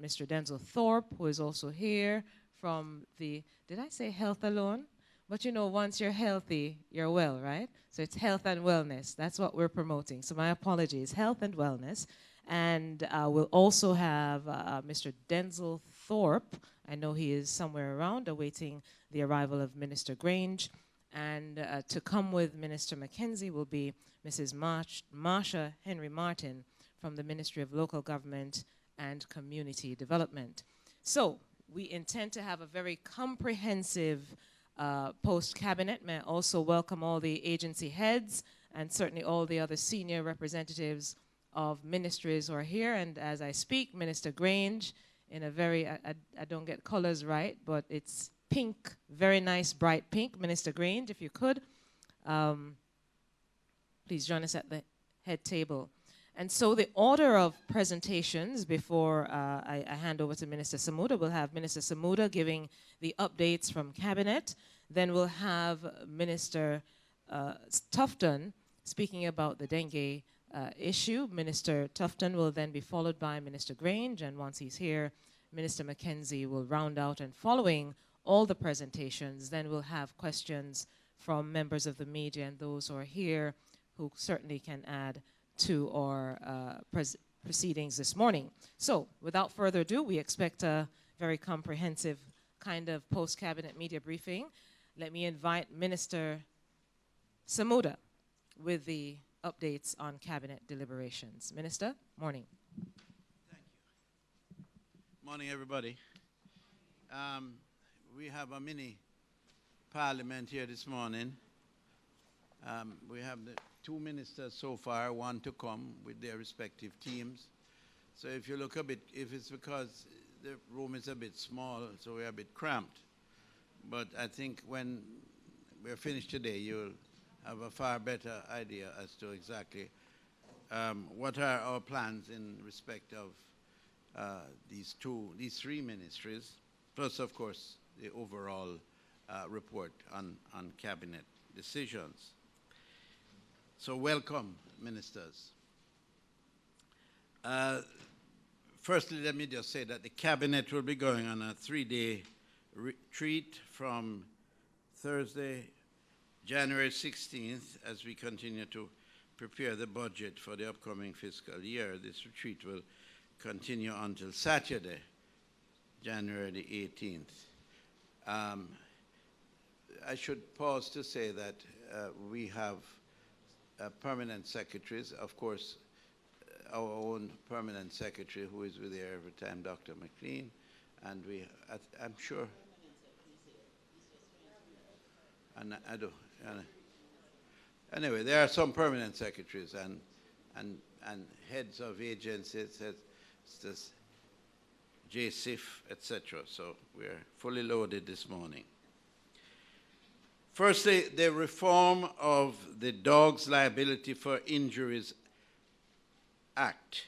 Mr. Denzel Thorpe, who is also here from the, did I say health alone? But you know, once you're healthy, you're well, right? So it's health and wellness. That's what we're promoting. So my apologies, health and wellness. And we'll also have Mr. Denzel Thorpe. I know he is somewhere around awaiting the arrival of Minister Grange. And to come with Minister Mackenzie will be Mrs. Marsha Henry Martin from the Ministry of Local Government and Community Development. So we intend to have a very comprehensive post-cabinet. May I also welcome all the agency heads and certainly all the other senior representatives of ministries who are here. And as I speak, Minister Grange in a very, I don't get colors right, but it's pink, very nice, bright pink. Minister Grange, if you could, please join us at the head table. And so the order of presentations before I hand over to Minister Samuda, we'll have Minister Samuda giving the updates from Cabinet. Then we'll have Minister Tufton speaking about the dengue issue. Minister Tufton will then be followed by Minister Grange, and once he's here, Minister Mackenzie will round out, and following all the presentations, then we'll have questions from members of the media and those who are here who certainly can add to our proceedings this morning. So without further ado, we expect a very comprehensive kind of post-cabinet media briefing. Let me invite Minister Samuda with the updates on cabinet deliberations. Minister, morning. Thank you. Morning, everybody. We have a mini parliament here this morning. We have the two ministers so far, one to come with their respective teams. So if you look a bit, if it's because the room is a bit small, so we're a bit cramped. But I think when we're finished today, you'll have a far better idea as to exactly what are our plans in respect of these three ministries, plus, of course, the overall report on cabinet decisions. So welcome, ministers. Firstly, let me just say that the cabinet will be going on a 3-day retreat from Thursday, January 16th, as we continue to prepare the budget for the upcoming fiscal year. This retreat will continue until Saturday, January the 18th. I should pause to say that we have permanent secretaries, of course, our own permanent secretary who is with there every time, Dr. McLean, and I'm sure, and I do. Anyway, there are some permanent secretaries and heads of agencies, JSIF, etc. So we're fully loaded this morning. Firstly, the reform of the Dogs Liability for Injuries Act.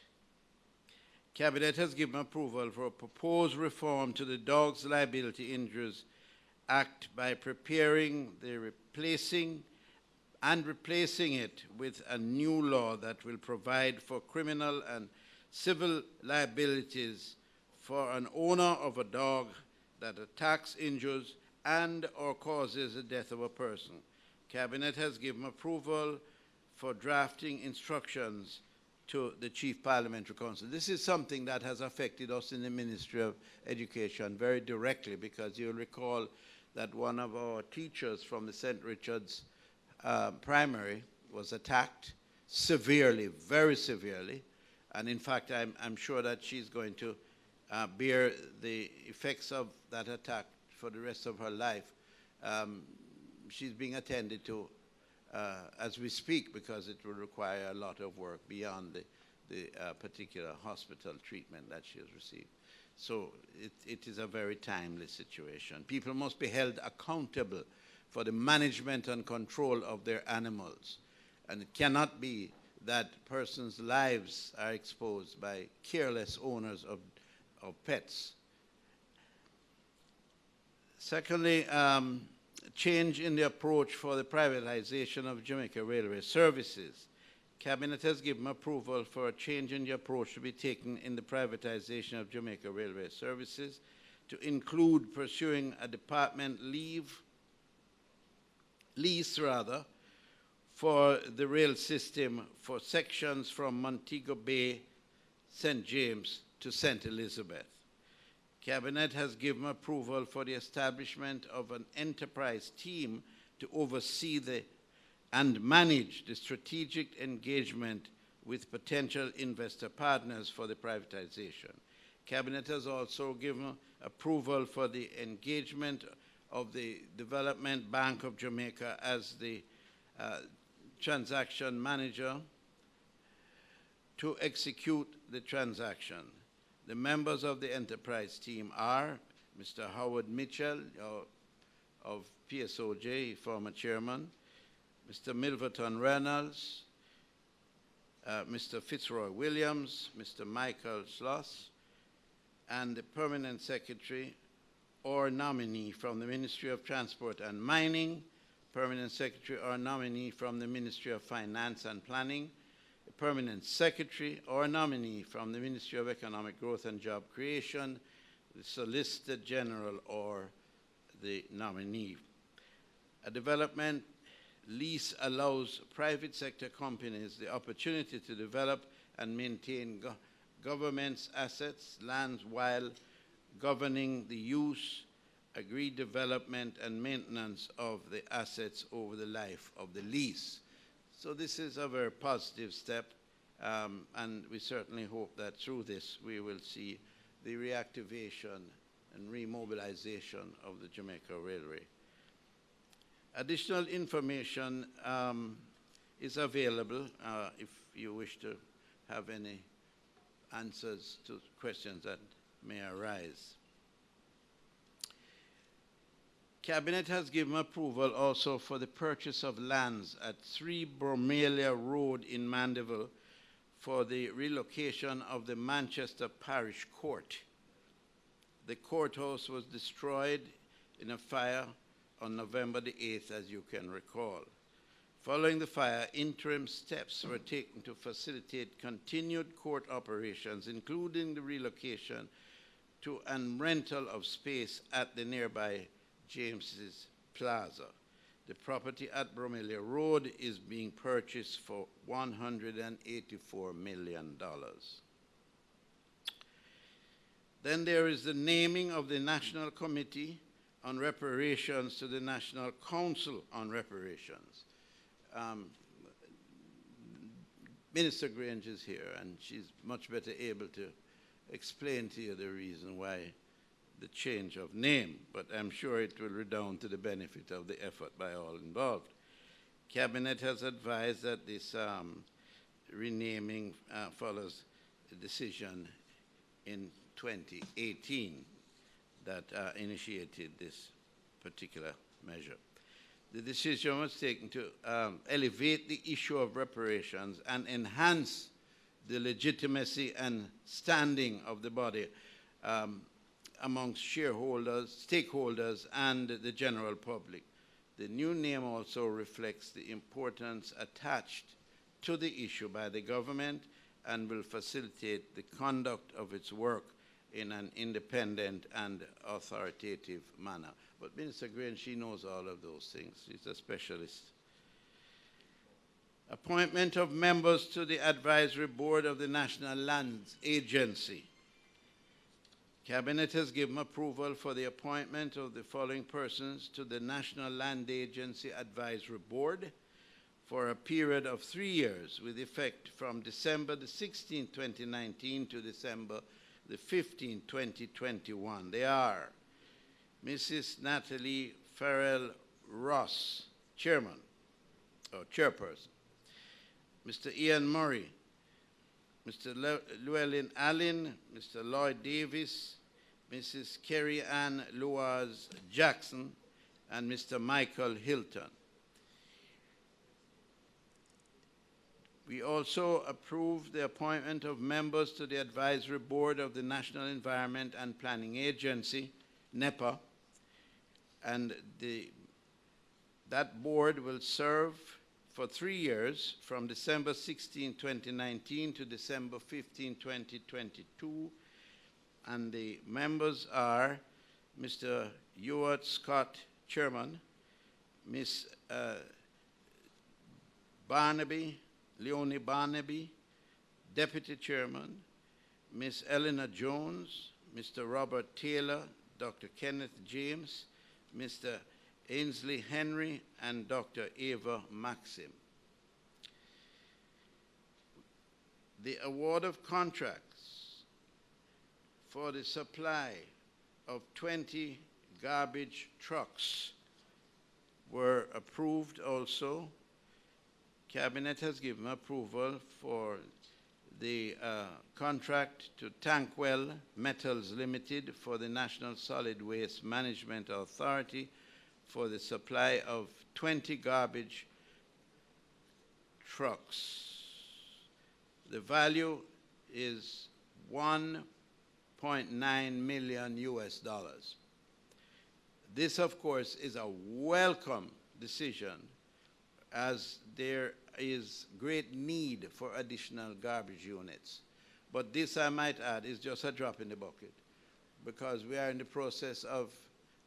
Cabinet has given approval for a proposed reform to the Dogs Liability Injuries Act by preparing replacing it with a new law that will provide for criminal and civil liabilities for an owner of a dog that attacks, injures, and or causes the death of a person. Cabinet has given approval for drafting instructions to the Chief Parliamentary Council. This is something that has affected us in the Ministry of Education very directly, because you'll recall that one of our teachers from the St. Richard's primary was attacked severely, very severely, and in fact I'm sure that she's going to bear the effects of that attack for the rest of her life. She's being attended to as we speak, because it will require a lot of work beyond the particular hospital treatment that she has received. So it is a very timely situation. People must be held accountable for the management and control of their animals. And it cannot be that persons' lives are exposed by careless owners of pets. Secondly, change in the approach for the privatization of Jamaica railway services. Cabinet has given approval for a change in the approach to be taken in the privatization of Jamaica Railway Services to include pursuing a department lease for the rail system for sections from Montego Bay, St. James to St. Elizabeth. Cabinet has given approval for the establishment of an enterprise team to oversee and manage the strategic engagement with potential investor partners for the privatization. Cabinet has also given approval for the engagement of the Development Bank of Jamaica as the transaction manager to execute the transaction. The members of the enterprise team are Mr. Howard Mitchell of PSOJ, former chairman, Mr. Milverton Reynolds, Mr. Fitzroy Williams, Mr. Michael Schloss, and the permanent secretary or nominee from the Ministry of Transport and Mining, permanent secretary or nominee from the Ministry of Finance and Planning, a permanent secretary or nominee from the Ministry of Economic Growth and Job Creation, the Solicitor General or the nominee. A development lease allows private sector companies the opportunity to develop and maintain government's assets, lands, while governing the use, agreed development, and maintenance of the assets over the life of the lease. So this is a very positive step, and we certainly hope that through this we will see the reactivation and remobilization of the Jamaica Railway. Additional information is available if you wish to have any answers to questions that may arise. Cabinet has given approval also for the purchase of lands at 3 Bromelia Road in Mandeville for the relocation of the Manchester Parish Court. The courthouse was destroyed in a fire on November the 8th, as you can recall. Following the fire, interim steps were taken to facilitate continued court operations, including the relocation to and rental of space at the nearby James's Plaza. The property at Bromelia Road is being purchased for $184 million. Then there is the naming of the National Committee on Reparations to the National Council on Reparations. Minister Grange is here, and she's much better able to explain to you the reason why the change of name, but I'm sure it will redound to the benefit of the effort by all involved. Cabinet has advised that this renaming follows a decision in 2018 that initiated this particular measure. The decision was taken to elevate the issue of reparations and enhance the legitimacy and standing of the body amongst shareholders, stakeholders, and the general public. The new name also reflects the importance attached to the issue by the government and will facilitate the conduct of its work in an independent and authoritative manner. But Minister Green, she knows all of those things. She's a specialist. Appointment of members to the Advisory Board of the National Lands Agency. Cabinet has given approval for the appointment of the following persons to the National Land Agency Advisory Board for a period of 3 years with effect from December the 16th, 2019 to December the 15th, 2021. They are Mrs. Natalie Farrell Ross, Chairman, or Chairperson, Mr. Ian Murray, Mr. Llewellyn Allen, Mr. Lloyd Davis, Mrs. Kerry Ann Loaz Jackson, and Mr. Michael Hilton. We also approved the appointment of members to the Advisory Board of the National Environment and Planning Agency, NEPA, and that board will serve for 3 years, from December 16, 2019 to December 15, 2022. And the members are Mr. Ewart Scott, Chairman, Ms. Leonie Barnaby, Deputy Chairman, Ms. Eleanor Jones, Mr. Robert Taylor, Dr. Kenneth James, Mr. Ainsley Henry, and Dr. Ava Maxim. The award of contracts for the supply of 20 garbage trucks were approved also. Cabinet has given approval for the contract to Tankwell Metals Limited for the National Solid Waste Management Authority for the supply of 20 garbage trucks. The value is $1.9 million US. This, of course, is a welcome decision, as there is great need for additional garbage units. But this, I might add, is just a drop in the bucket, because we are in the process of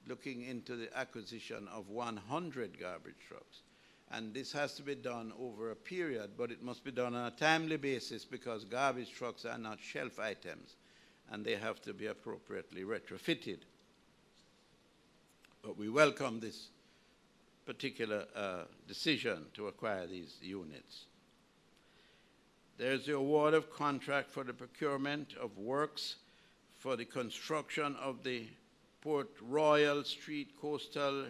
looking into the acquisition of 100 garbage trucks. And this has to be done over a period, but it must be done on a timely basis, because garbage trucks are not shelf items, and they have to be appropriately retrofitted. But we welcome this particular decision to acquire these units. There's the award of contract for the procurement of works for the construction of the Port Royal Street Coastal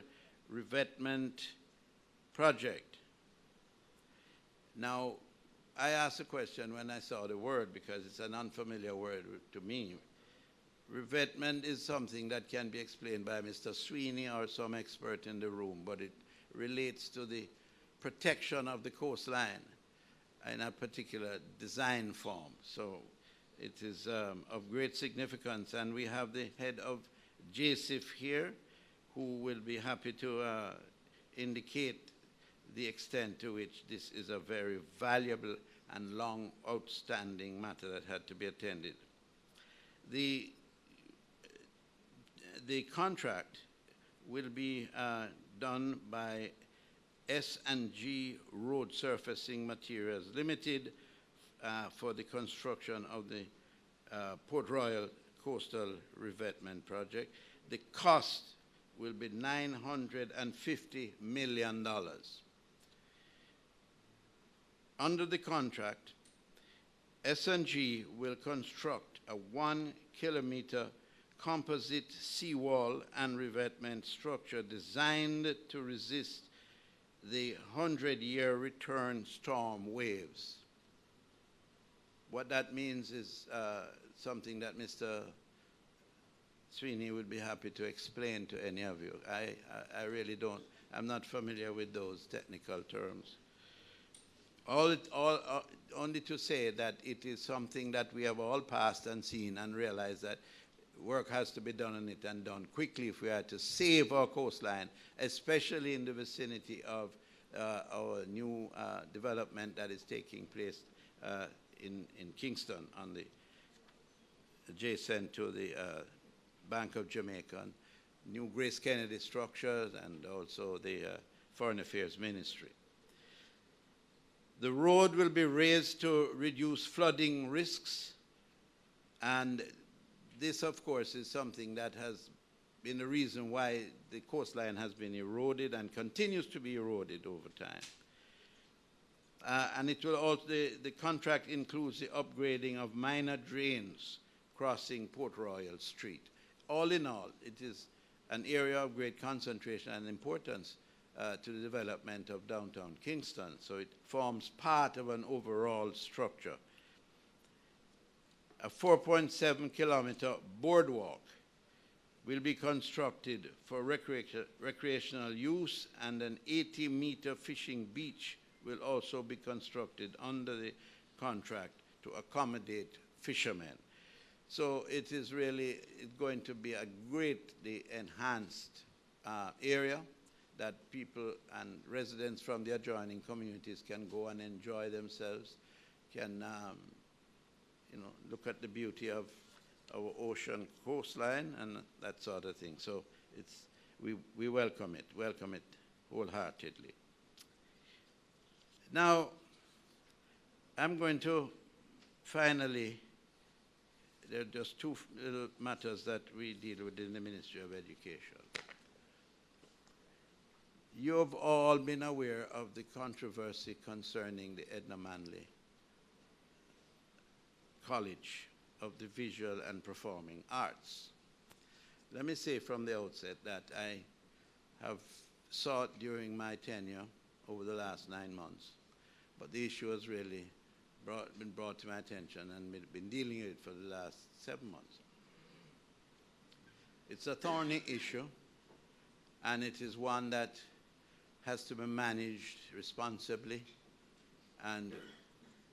Revetment Project. Now, I asked a question when I saw the word, because it's an unfamiliar word to me. Revetment is something that can be explained by Mr. Sweeney or some expert in the room, but it relates to the protection of the coastline in a particular design form. So it is of great significance, and we have the head of JSIF here, who will be happy to indicate the extent to which this is a very valuable and long outstanding matter that had to be attended. The contract will be done by S&G Road Surfacing Materials Limited for the construction of the Port Royal Coastal Revetment Project. The cost will be $950 million. Under the contract, S&G will construct a 1-kilometer composite seawall and revetment structure designed to resist the 100-year return storm waves. What that means is something that Mr. Sweeney would be happy to explain to any of you. I really don't. I'm not familiar with those technical terms. Only to say that it is something that we have all passed and seen and realized that work has to be done on it, and done quickly, if we are to save our coastline, especially in the vicinity of our new development that is taking place in Kingston, on the adjacent to the Bank of Jamaica, new Grace Kennedy structures, and also the Foreign Affairs Ministry. The road will be raised to reduce flooding risks, and this, of course, is something that has been the reason why the coastline has been eroded and continues to be eroded over time. And it will also, the contract includes the upgrading of minor drains crossing Port Royal Street. All in all, it is an area of great concentration and importance to the development of downtown Kingston, so it forms part of an overall structure. A 4.7-kilometer boardwalk will be constructed for recreational use, and an 80-meter fishing beach will also be constructed under the contract to accommodate fishermen. So it is really going to be a greatly enhanced area that people and residents from the adjoining communities can go and enjoy themselves, can look at the beauty of our ocean coastline and that sort of thing. So we welcome it wholeheartedly. Now, I'm going to finally, there are just two little matters that we deal with in the Ministry of Education. You've all been aware of the controversy concerning the Edna Manley College of the Visual and Performing Arts. Let me say from the outset that I have sought during my tenure over the last 9 months, but the issue has really been brought to my attention, and we've been dealing with it for the last 7 months. It's a thorny issue, and it is one that has to be managed responsibly and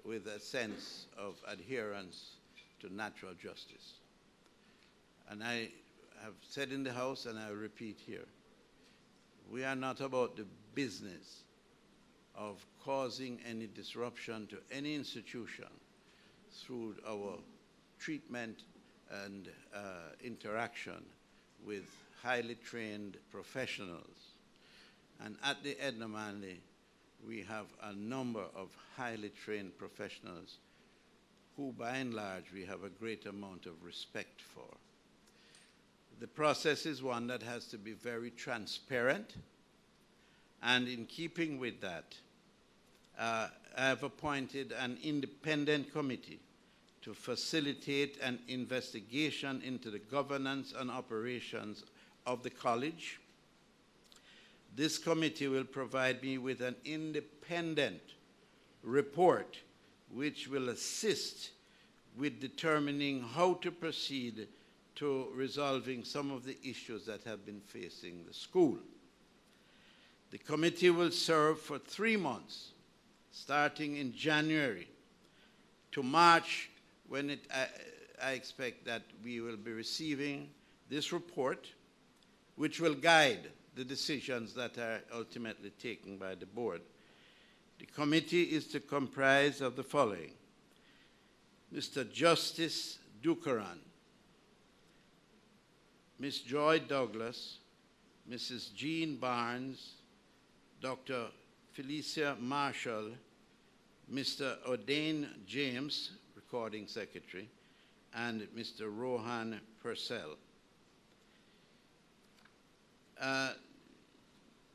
with a sense of adherence to natural justice. And I have said in the House, and I repeat here, we are not about the business of causing any disruption to any institution through our treatment and interaction with highly trained professionals. And at the Edna Manley, we have a number of highly trained professionals who, by and large, we have a great amount of respect for. The process is one that has to be very transparent, and in keeping with that, I have appointed an independent committee to facilitate an investigation into the governance and operations of the college. This committee will provide me with an independent report which will assist with determining how to proceed to resolving some of the issues that have been facing the school. The committee will serve for 3 months, starting in January to March, when I expect that we will be receiving this report, which will guide the decisions that are ultimately taken by the board. The committee is to comprise of the following: Mr. Justice Dukaran, Ms. Joy Douglas, Mrs. Jean Barnes, Dr. Felicia Marshall, Mr. O'Dane James, Recording Secretary, and Mr. Rohan Purcell.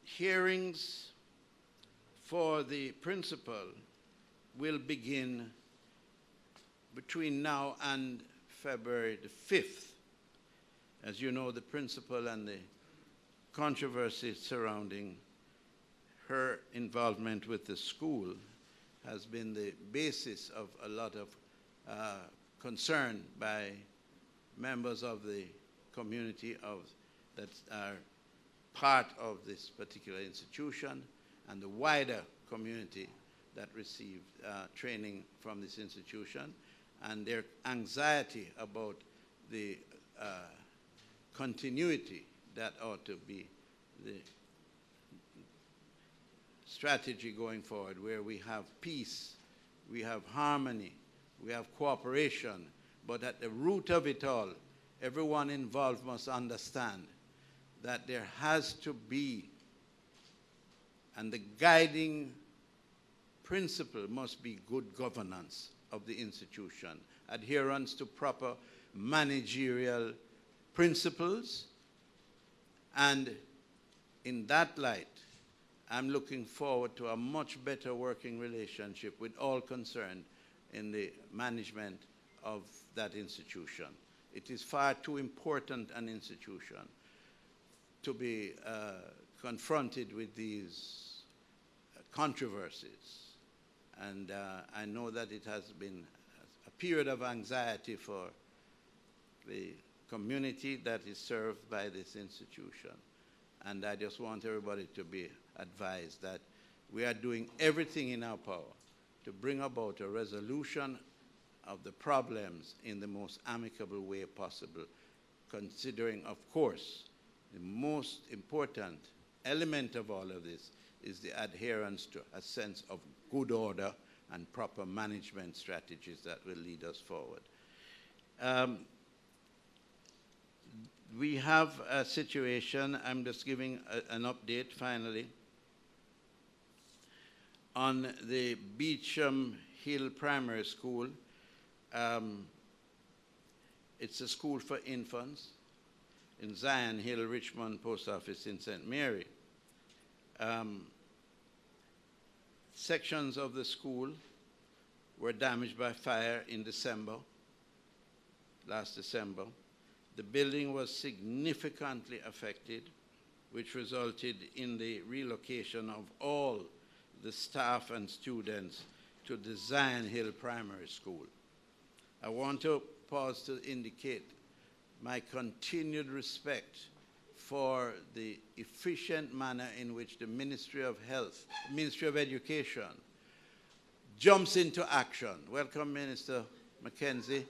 Hearings for the principal will begin between now and February the 5th. As you know, the principal and the controversy surrounding her involvement with the school has been the basis of a lot of concern by members of the community that are part of this particular institution and the wider community that received training from this institution, and their anxiety about the continuity that ought to be the strategy going forward, where we have peace, we have harmony, we have cooperation, but at the root of it all, everyone involved must understand that there has to be, and the guiding principle must be good governance of the institution, adherence to proper managerial principles, and in that light, I'm looking forward to a much better working relationship with all concerned in the management of that institution. It is far too important an institution to be confronted with these controversies. And I know that it has been a period of anxiety for the community that is served by this institution. And I just want everybody to be advised that we are doing everything in our power to bring about a resolution of the problems in the most amicable way possible, considering, of course, the most important element of all of this is the adherence to a sense of good order and proper management strategies that will lead us forward. We have a situation, I'm just giving an update finally, on the Beecham Hill Primary School. It's a school for infants in Zion Hill, Richmond Post Office in St. Mary. Sections of the school were damaged by fire in December, last December. The building was significantly affected, which resulted in the relocation of all the staff and students to the Zion Hill Primary School. I want to pause to indicate my continued respect for the efficient manner in which the Ministry of Health, Ministry of Education, jumps into action. Welcome, Minister Mackenzie.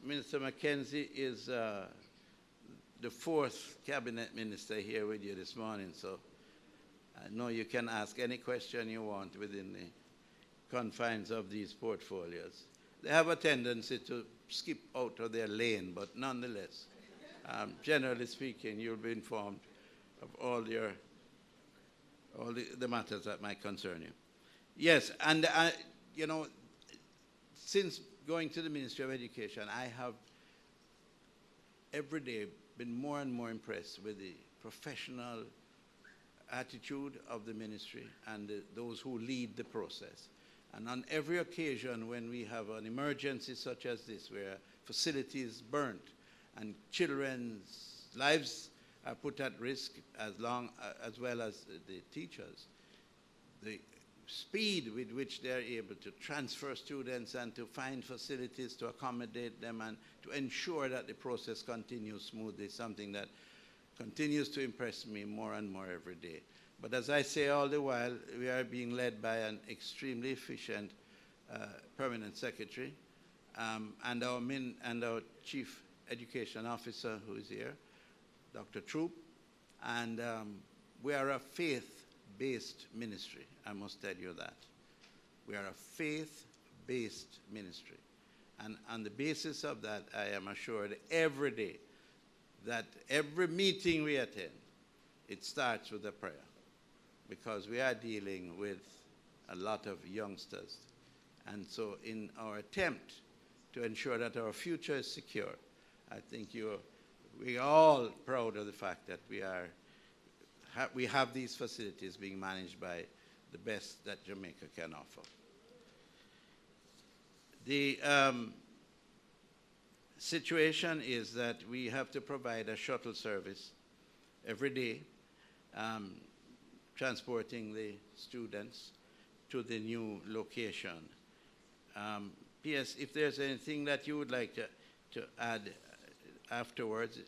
Minister Mackenzie is the fourth cabinet minister here with you this morning, so I know you can ask any question you want within the confines of these portfolios. They have a tendency to skip out of their lane, but nonetheless, generally speaking, you'll be informed of all the matters that might concern you. Yes, and you know, since going to the Ministry of Education, I have every day been more and more impressed with the professional attitude of the ministry and those who lead the process. And on every occasion when we have an emergency such as this, where facilities burnt and children's lives are put at risk as well as the teachers, the speed with which they're able to transfer students and to find facilities to accommodate them and to ensure that the process continues smoothly is something that continues to impress me more and more every day. But as I say all the while, we are being led by an extremely efficient permanent secretary and our chief education officer who is here, Dr. Troop. And we are a faith-based ministry, I must tell you that. We are a faith-based ministry. And on the basis of that, I am assured every day that every meeting we attend, it starts with a prayer, because we are dealing with a lot of youngsters. And so in our attempt to ensure that our future is secure, I think we are all proud of the fact that we have these facilities being managed by the best that Jamaica can offer. The situation is that we have to provide a shuttle service every day, transporting the students to the new location. P.S., if there's anything that you would like to add afterwards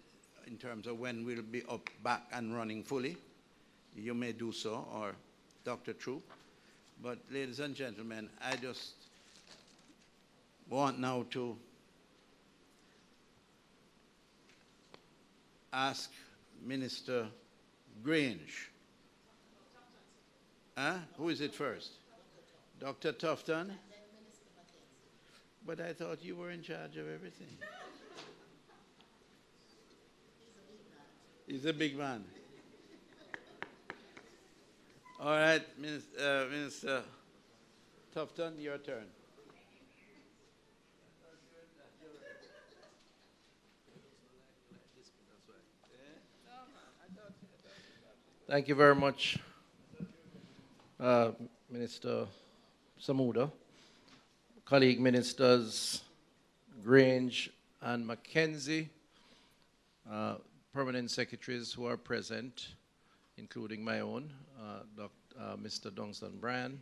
in terms of when we'll be back and running fully, you may do so, or Dr. Troop. But ladies and gentlemen, I just want now to ask Minister Grange. Who is it first? Dr. Tufton? But I thought you were in charge of everything. He's a big man. All right, Minister Tufton, your turn. Thank you very much, Minister Samuda, colleague ministers Grange and Mackenzie, permanent secretaries who are present, including my own, Mr. Dunstan Brand,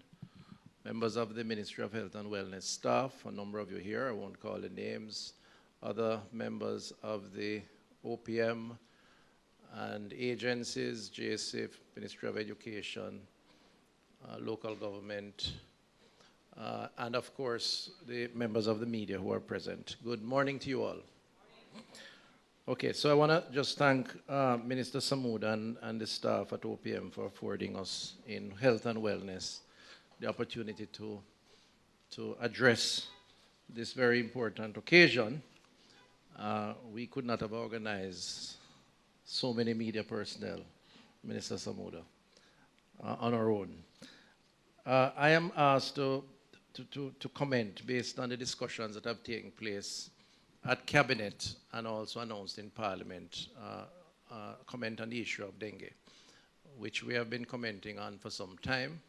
members of the Ministry of Health and Wellness staff, a number of you here, I won't call the names, other members of the OPM and agencies, JSIF, Ministry of Education, local government, and of course, the members of the media who are present. Good morning to you all. Okay, so I want to just thank Minister Samud and the staff at OPM for affording us in health and wellness the opportunity to address this very important occasion. We could not have organized so many media personnel, Minister Samuda, on our own. I am asked to comment based on the discussions that have taken place at Cabinet and also announced in Parliament, comment on the issue of dengue, which we have been commenting on for some time.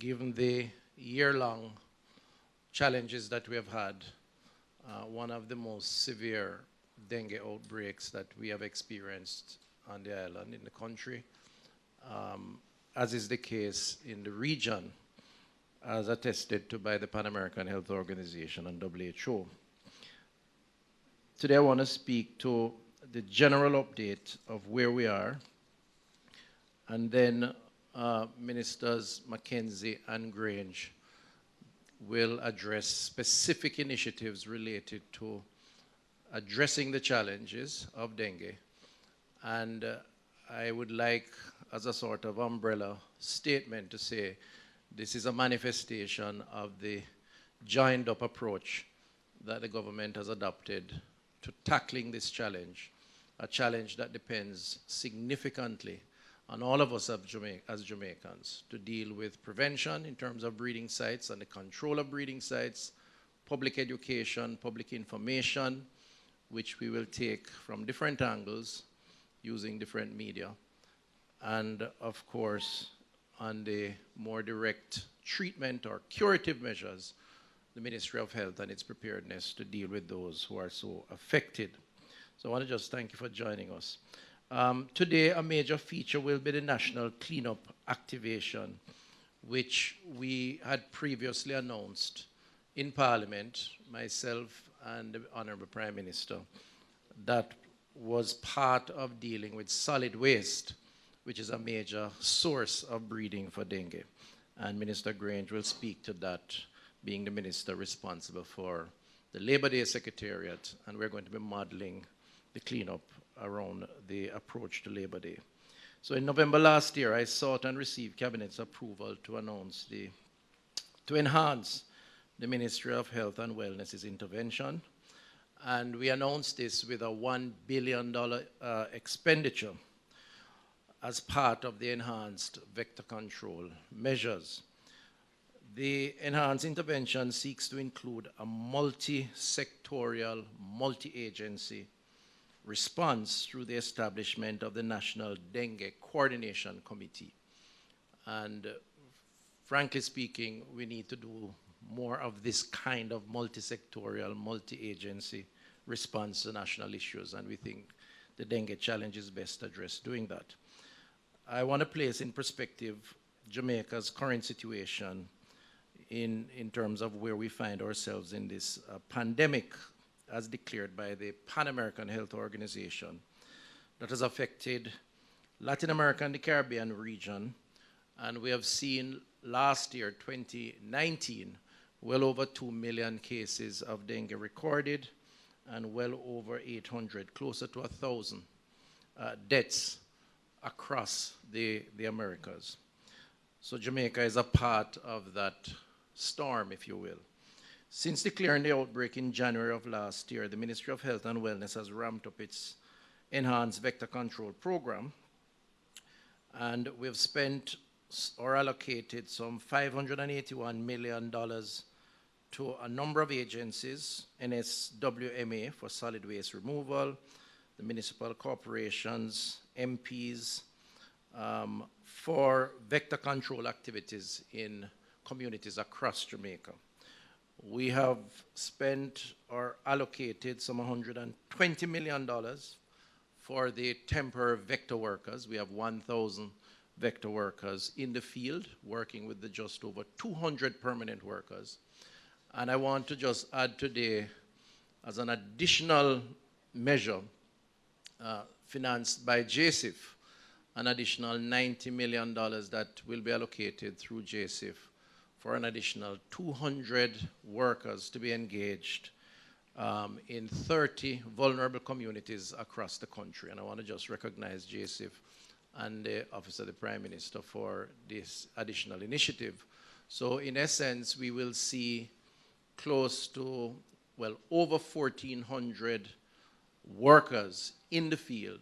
Given the year-long challenges that we have had, one of the most severe dengue outbreaks that we have experienced on the island, in the country, as is the case in the region, as attested to by the Pan American Health Organization and WHO. Today I want to speak to the general update of where we are, and then Ministers Mackenzie and Grange will address specific initiatives related to addressing the challenges of dengue. And I would like, as a sort of umbrella statement, to say this is a manifestation of the joined-up approach that the government has adopted to tackling this challenge, a challenge that depends significantly on all of us as Jamaicans to deal with prevention in terms of breeding sites and the control of breeding sites, public education, public information, which we will take from different angles using different media, and of course, on the more direct treatment or curative measures, the Ministry of Health and its preparedness to deal with those who are so affected. So I want to just thank you for joining us. Today, a major feature will be the National Cleanup Activation, which we had previously announced in Parliament, myself and the Honorable Prime Minister, that was part of dealing with solid waste, which is a major source of breeding for dengue. And Minister Grange will speak to that, being the minister responsible for the Labor Day Secretariat, and we're going to be modeling the cleanup around the approach to Labor Day. So in November last year, I sought and received Cabinet's approval to enhance the Ministry of Health and Wellness's intervention. And we announced this with a $1 billion expenditure as part of the enhanced vector control measures. The enhanced intervention seeks to include a multi-sectorial, multi-agency response through the establishment of the National Dengue Coordination Committee. And frankly speaking, we need to do more of this kind of multi-sectorial, multi-agency response to national issues, and we think the dengue challenge is best addressed doing that. I want to place in perspective Jamaica's current situation in terms of where we find ourselves in this pandemic as declared by the Pan American Health Organization that has affected Latin America and the Caribbean region. And we have seen last year, 2019, well over 2 million cases of dengue recorded and well over 800, closer to 1,000 deaths across the Americas. So Jamaica is a part of that storm, if you will. Since declaring the outbreak in January of last year, the Ministry of Health and Wellness has ramped up its enhanced vector control program, and we've spent or allocated some $581 million to a number of agencies, NSWMA for solid waste removal, the municipal corporations, MPs, for vector control activities in communities across Jamaica. We have spent or allocated some $120 million for the temporary vector workers. We have 1,000 vector workers in the field working with the just over 200 permanent workers. And I want to just add today, as an additional measure financed by JSIF, an additional $90 million that will be allocated through JSIF for an additional 200 workers to be engaged in 30 vulnerable communities across the country. And I want to just recognize JSIF and the Office of the Prime Minister for this additional initiative. So in essence, we will see close to, well, over 1,400 workers in the field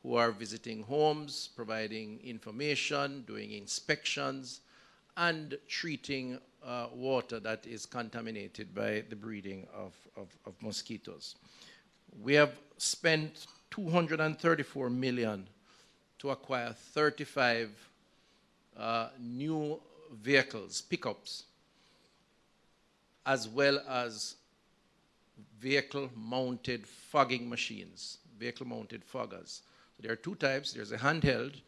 who are visiting homes, providing information, doing inspections, and treating water that is contaminated by the breeding of mosquitoes. We have spent $234 million to acquire 35 new vehicles, pickups, as well as vehicle-mounted fogging machines, vehicle-mounted foggers. So there are two types. There's a handheld,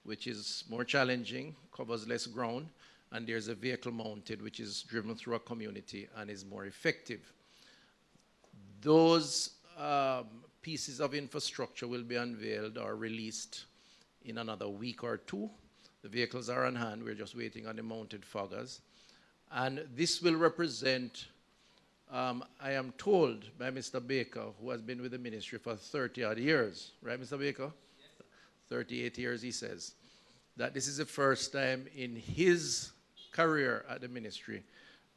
which is more challenging, covers less ground, and there's a vehicle-mounted, which is driven through a community and is more effective. Those pieces of infrastructure will be unveiled or released in another week or two. The vehicles are on hand. We're just waiting on the mounted foggers. And this will represent, I am told by Mr. Baker, who has been with the ministry for 30-odd years, right, Mr. Baker? Yes. 38 years, he says, that this is the first time in his career at the ministry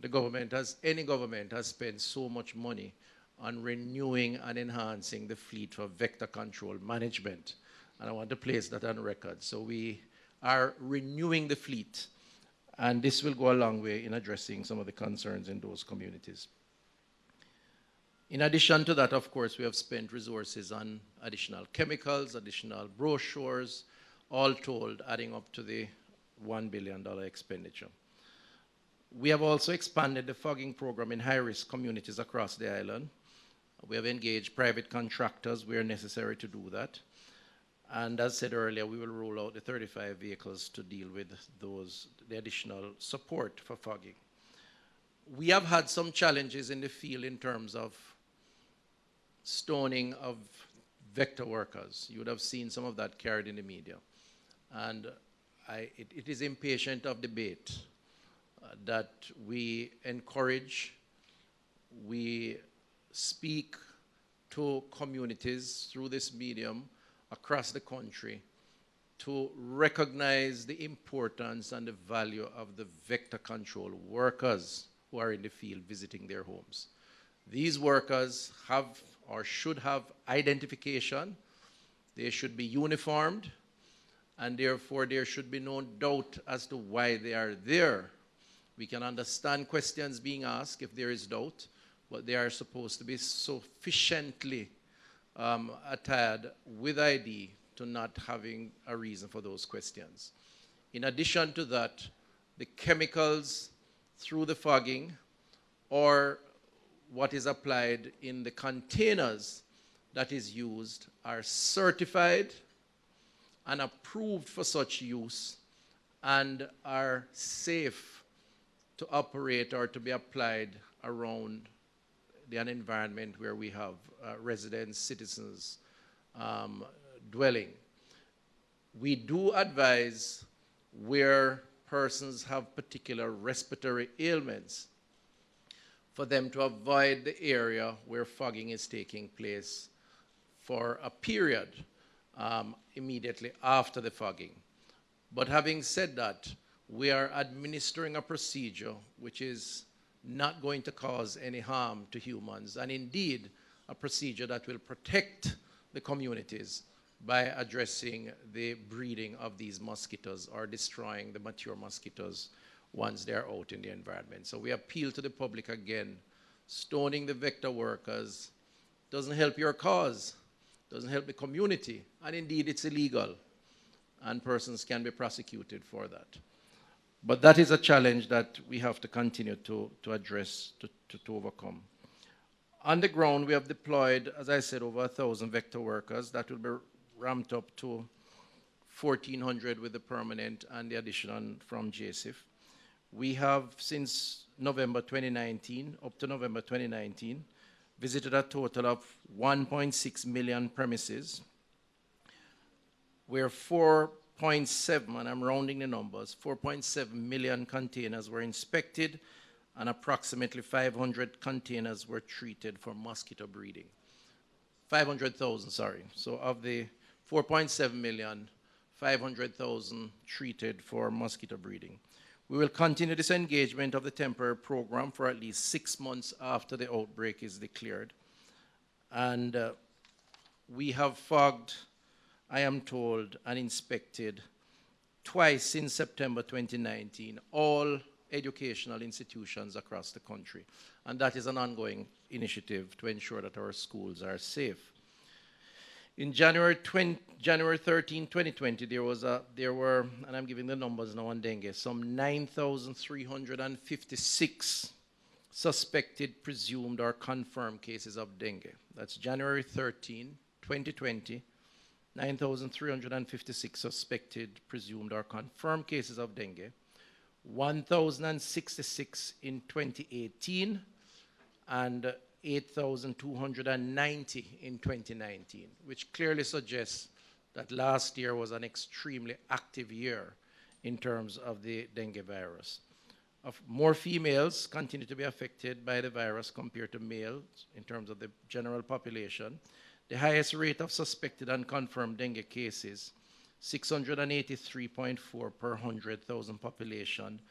any government has spent so much money on renewing and enhancing the fleet for vector control management. And I want to place that on record. So we are renewing the fleet, and this will go a long way in addressing some of the concerns in those communities. In addition to that, of course, we have spent resources on additional chemicals, additional brochures, all told adding up to the $1 billion expenditure. We have also expanded the fogging program in high-risk communities across the island. We have engaged private contractors where necessary to do that. And as said earlier, we will roll out the 35 vehicles to deal with the additional support for fogging. We have had some challenges in the field in terms of stoning of vector workers. You would have seen some of that carried in the media. And it is impatient of debate that we encourage, we speak to communities through this medium across the country to recognize the importance and the value of the vector control workers who are in the field visiting their homes. These workers have or should have identification. They should be uniformed, and therefore there should be no doubt as to why they are there. We can understand questions being asked if there is doubt, but they are supposed to be sufficiently attired with ID to not having a reason for those questions. In addition to that, the chemicals through the fogging or what is applied in the containers that is used are certified and approved for such use and are safe to operate or to be applied around an environment where we have residents, citizens dwelling. We do advise where persons have particular respiratory ailments for them to avoid the area where fogging is taking place for a period immediately after the fogging. But having said that, we are administering a procedure which is not going to cause any harm to humans, and indeed a procedure that will protect the communities by addressing the breeding of these mosquitoes or destroying the mature mosquitoes once they're out in the environment. So we appeal to the public again. Stoning the vector workers doesn't help your cause, doesn't help the community, and indeed it's illegal, and persons can be prosecuted for that. But that is a challenge that we have to continue to address, to overcome. On the ground, we have deployed, as I said, over 1,000 vector workers. That will be ramped up to 1,400 with the permanent and the addition from JSIF. We have, since November 2019, up to November 2019, visited a total of 1.6 million premises, where 4.7, and I'm rounding the numbers, 4.7 million containers were inspected, and approximately 500 containers were treated for mosquito breeding. 500,000, sorry. So of the 4.7 million, 500,000 treated for mosquito breeding. We will continue this engagement of the temporary program for at least 6 months after the outbreak is declared. And we have fogged, I am told, and inspected twice in September 2019 all educational institutions across the country. And that is an ongoing initiative to ensure that our schools are safe. In January 13, 2020, there were, and I'm giving the numbers now on dengue, some 9,356 suspected, presumed, or confirmed cases of dengue. That's January 13, 2020, 9,356 suspected, presumed, or confirmed cases of dengue, 1,066 in 2018, and 8,290 in 2019, which clearly suggests that last year was an extremely active year in terms of the dengue virus. More females continue to be affected by the virus compared to males in terms of the general population. The highest rate of suspected and confirmed dengue cases, 683.4 per 100,000 population,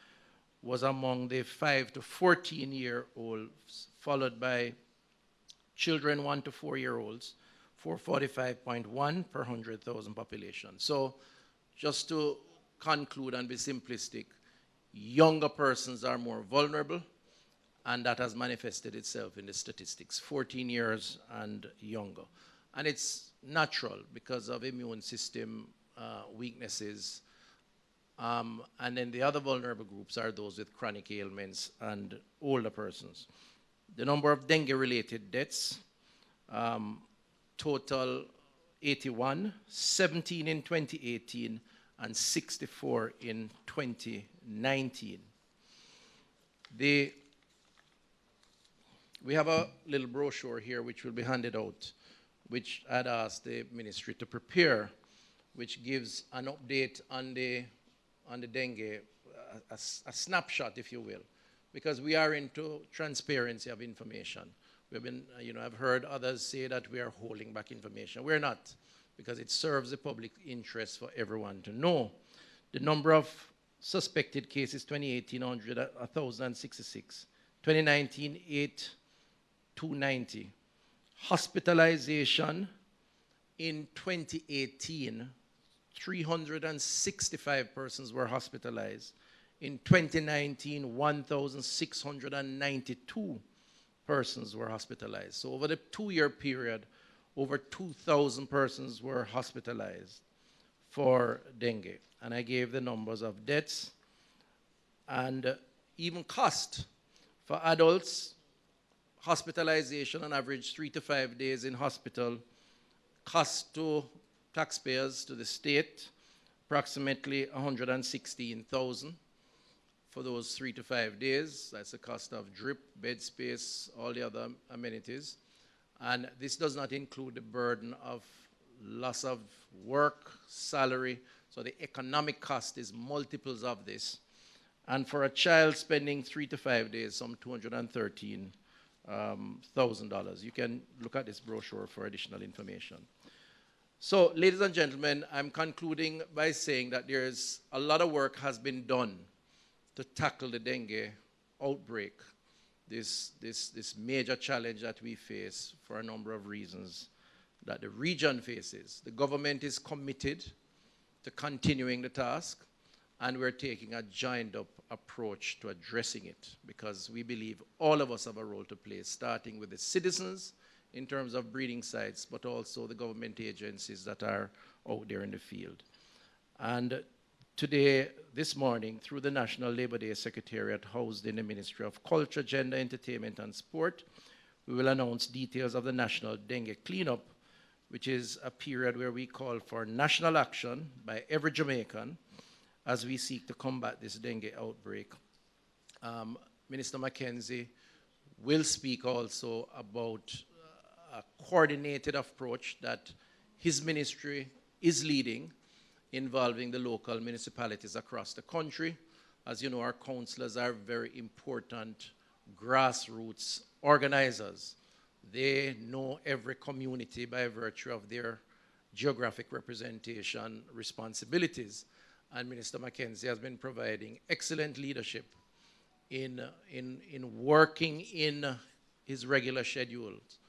was among the 5 to 14-year-olds, followed by children 1 to 4-year-olds, 445.1 per 100,000 population. So just to conclude and be simplistic, younger persons are more vulnerable, and that has manifested itself in the statistics, 14 years and younger. And it's natural because of immune system weaknesses. And then the other vulnerable groups are those with chronic ailments and older persons. The number of dengue-related deaths, total 81, 17 in 2018, and 64 in 2019. We have a little brochure here which will be handed out, which I'd asked the ministry to prepare, which gives an update on the dengue, a snapshot, if you will, because we are into transparency of information. We've been, I've heard others say that we are holding back information. We're not, because it serves the public interest for everyone to know. The number of suspected cases, 2018, 1,066. 2019, 8,290. Hospitalization in 2018, 365 persons were hospitalized. In 2019, 1,692 persons were hospitalized. So over the 2-year period, over 2,000 persons were hospitalized for dengue. And I gave the numbers of deaths and even cost. For adults, hospitalization on average 3 to 5 days in hospital, cost to taxpayers, to the state, approximately 116,000 for those 3 to 5 days. That's the cost of drip, bed space, all the other amenities. And this does not include the burden of loss of work, salary. So the economic cost is multiples of this. And for a child spending 3 to 5 days, some $213,000. You can look at this brochure for additional information. So, ladies and gentlemen, I'm concluding by saying that there's a lot of work has been done to tackle the dengue outbreak, this major challenge that we face for a number of reasons that the region faces. The government is committed to continuing the task, and we're taking a joined-up approach to addressing it because we believe all of us have a role to play, starting with the citizens in terms of breeding sites, but also the government agencies that are out there in the field. And today, this morning, through the National Labor Day Secretariat housed in the Ministry of Culture, Gender, Entertainment, and Sport, we will announce details of the National Dengue Cleanup, which is a period where we call for national action by every Jamaican as we seek to combat this dengue outbreak. Minister Mackenzie will speak also about a coordinated approach that his ministry is leading, involving the local municipalities across the country. As you know, our councillors are very important grassroots organizers. They know every community by virtue of their geographic representation responsibilities. And Minister Mackenzie has been providing excellent leadership in working in his regular schedules.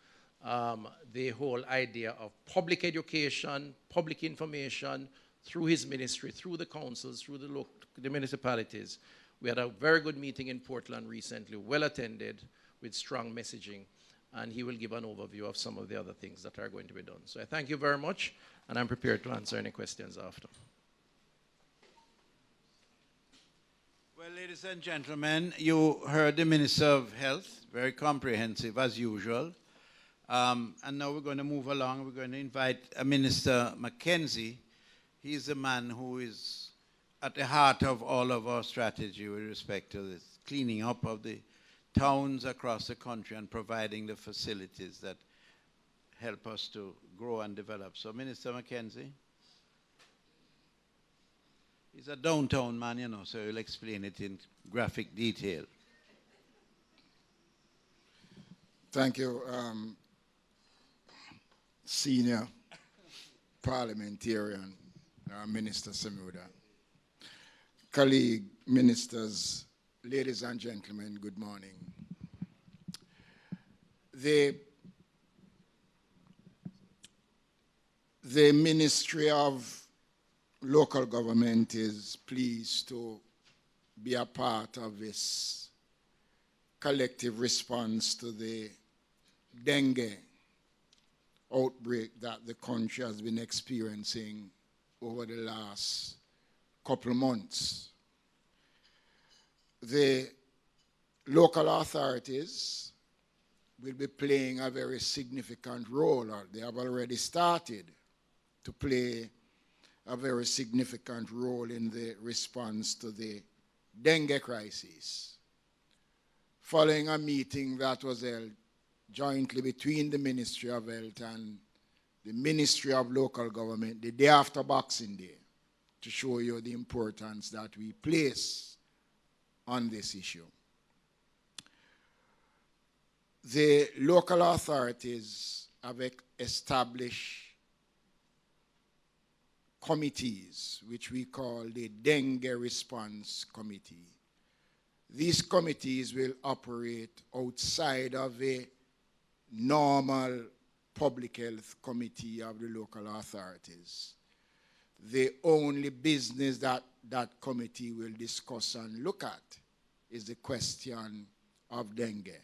The whole idea of public education, public information through his ministry, through the councils, through the municipalities. We had a very good meeting in Portland recently, well attended, with strong messaging, and he will give an overview of some of the other things that are going to be done. So I thank you very much, and I'm prepared to answer any questions after. Well, ladies and gentlemen, you heard the Minister of Health, very comprehensive as usual. And now we're going to move along. We're going to invite Minister Mackenzie. He's the man who is at the heart of all of our strategy with respect to this cleaning up of the towns across the country and providing the facilities that help us to grow and develop. So, Minister Mackenzie. He's a downtown man, you know, so he'll explain it in graphic detail. Thank you, Senior Parliamentarian, Minister Semuda. Colleague ministers, ladies and gentlemen, good morning. The Ministry of Local Government is pleased to be a part of this collective response to the dengue outbreak that the country has been experiencing over the last couple of months. The local authorities will be playing a very significant role, or they have already started to play a very significant role in the response to the dengue crisis. Following a meeting that was held jointly between the Ministry of Health and the Ministry of Local Government the day after Boxing Day, to show you the importance that we place on this issue. The local authorities have established committees, which we call the Dengue Response Committee. These committees will operate outside of a normal public health committee of the local authorities. The only business that that committee will discuss and look at is the question of dengue.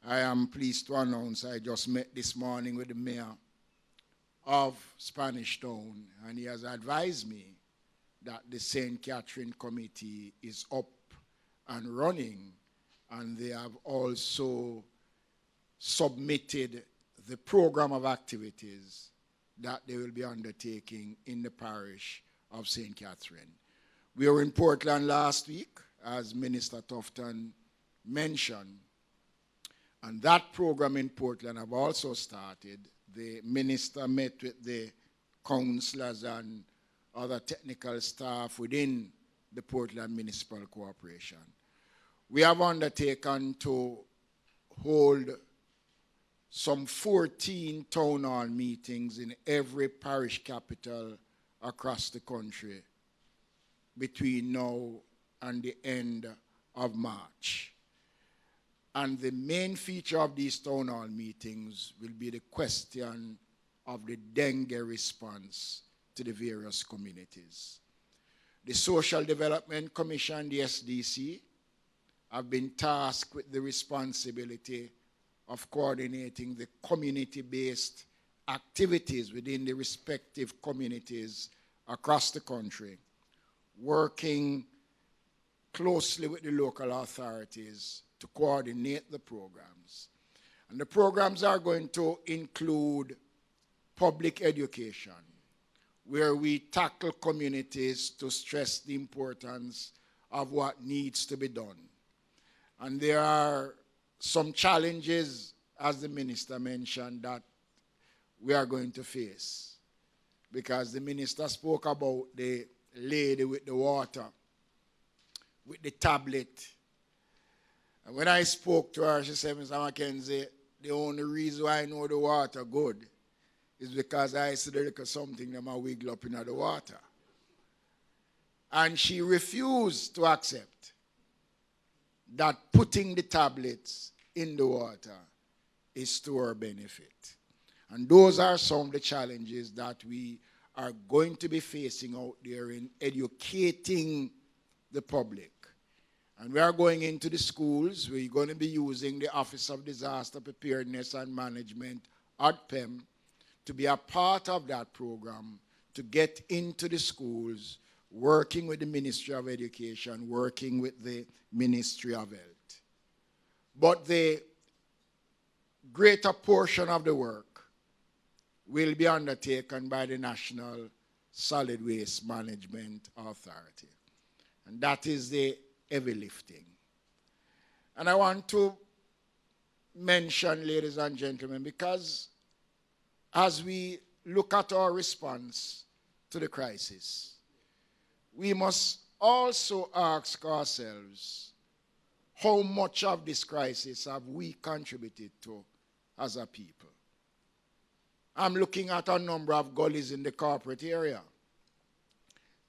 I am pleased to announce I just met this morning with the mayor of Spanish Town, and he has advised me that the St. Catherine Committee is up and running, and they have also submitted the program of activities that they will be undertaking in the parish of St. Catherine. We were in Portland last week, as Minister Tufton mentioned, and that program in Portland have also started. The minister met with the councillors and other technical staff within the Portland Municipal Corporation. We have undertaken to hold some 14 town hall meetings in every parish capital across the country between now and the end of March. And the main feature of these town hall meetings will be the question of the dengue response to the various communities. The Social Development Commission, the SDC, have been tasked with the responsibility of coordinating the community-based activities within the respective communities across the country, working closely with the local authorities to coordinate the programs. And the programs are going to include public education, where we tackle communities to stress the importance of what needs to be done. And there are some challenges, as the minister mentioned, that we are going to face, because the minister spoke about the lady with the water, with the tablet, And when I spoke to her, she said, Mr. Mackenzie, the only reason why I know the water good is because I see the little something that might wiggle up in the water. And she refused to accept that putting the tablets in the water is to her benefit. And those are some of the challenges that we are going to be facing out there in educating the public. And we are going into the schools. We're going to be using the Office of Disaster Preparedness and Management, ODPEM, to be a part of that program, to get into the schools, working with the Ministry of Education, working with the Ministry of Health. But the greater portion of the work will be undertaken by the National Solid Waste Management Authority. And that is the heavy lifting. And I want to mention, ladies and gentlemen, because as we look at our response to the crisis, we must also ask ourselves, how much of this crisis have we contributed to as a people? I'm looking at a number of gullies in the corporate area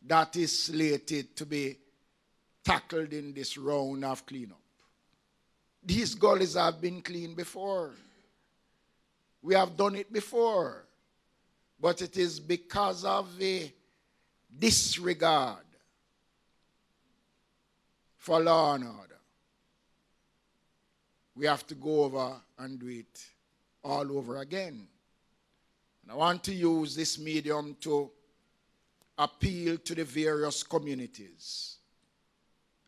that is slated to be tackled in this round of cleanup. These gullies have been cleaned before. We have done it before. But it is because of the disregard for law and order. We have to go over and do it all over again. And I want to use this medium to appeal to the various communities.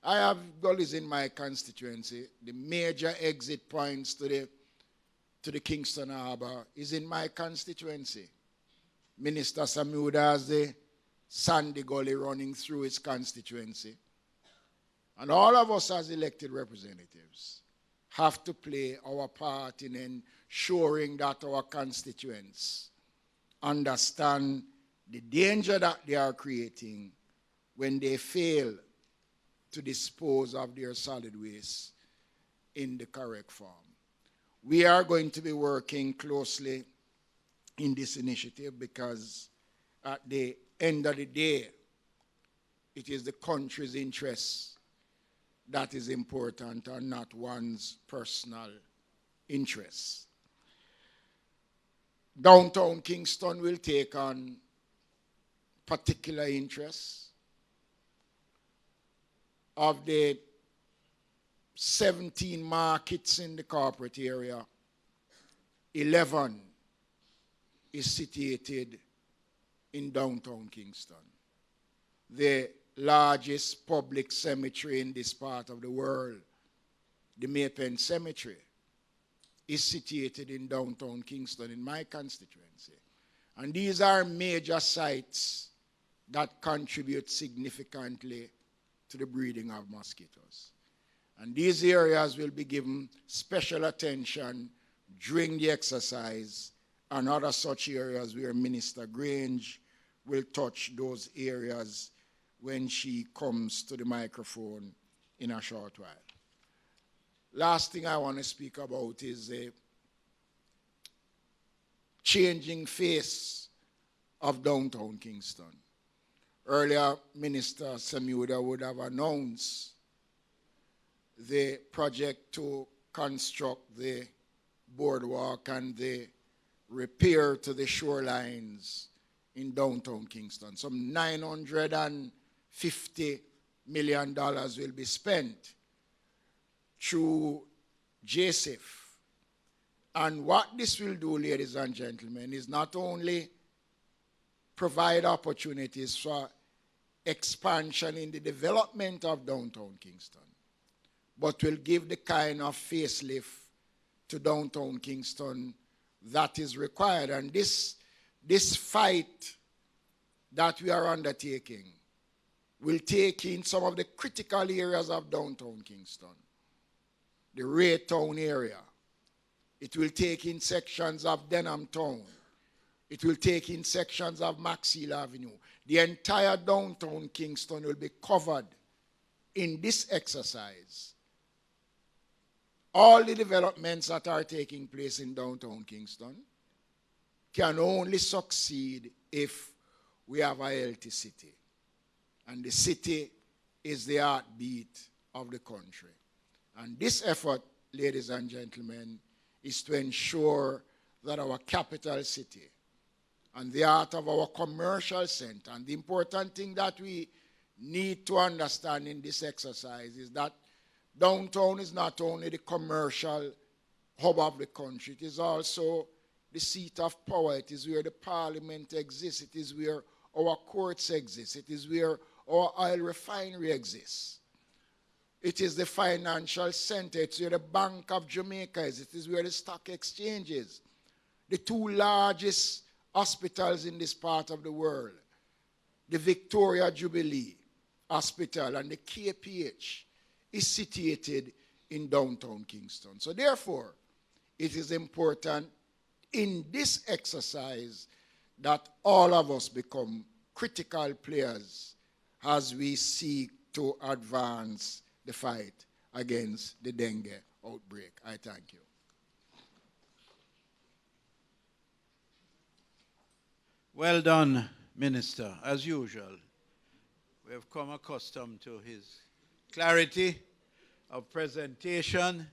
I have gullies in my constituency. The major exit points to the Kingston Harbour is in my constituency. Minister Samuda has the Sandy Gully running through his constituency. And all of us as elected representatives have to play our part in ensuring that our constituents understand the danger that they are creating when they fail to dispose of their solid waste in the correct form. We are going to be working closely in this initiative because at the end of the day, it is the country's interests that is important and not one's personal interests. Downtown Kingston will take on particular interests. Of the 17 markets in the corporate area, 11 is situated in downtown Kingston. The largest public cemetery in this part of the world, the Maypen Cemetery, is situated in downtown Kingston in my constituency. And these are major sites that contribute significantly to the breeding of mosquitoes. And these areas will be given special attention during the exercise and other such areas where Minister Grange will touch those areas when she comes to the microphone in a short while. Last thing I want to speak about is the changing face of downtown Kingston. Earlier, Minister Samuda would have announced the project to construct the boardwalk and the repair to the shorelines in downtown Kingston. Some $950 million will be spent through JSIF. And what this will do, ladies and gentlemen, is not only provide opportunities for expansion in the development of downtown Kingston, but will give the kind of facelift to downtown Kingston that is required. And this fight that we are undertaking will take in some of the critical areas of downtown Kingston. The Raytown area. It will take in sections of Denham Town. It will take in sections of Maxwell Avenue. The entire downtown Kingston will be covered in this exercise all the developments that are taking place in downtown Kingston can only succeed if we have a healthy city. And the city is the heartbeat of the country. And this effort, ladies and gentlemen, is to ensure that our capital city and the heart of our commercial center, and the important thing that we need to understand in this exercise is that downtown is not only the commercial hub of the country, it is also the seat of power. It is where the parliament exists. It is where our courts exist. It is where our oil refinery exists. It is the financial center. It's where the Bank of Jamaica is. It is where the stock exchange is. The two largest hospitals in this part of the world, the Victoria Jubilee Hospital and the KPH, is situated in downtown Kingston. So therefore, it is important in this exercise that all of us become critical players as we seek to advance the fight against the dengue outbreak. I thank you. Well done, Minister. As usual, we have come accustomed to his clarity of presentation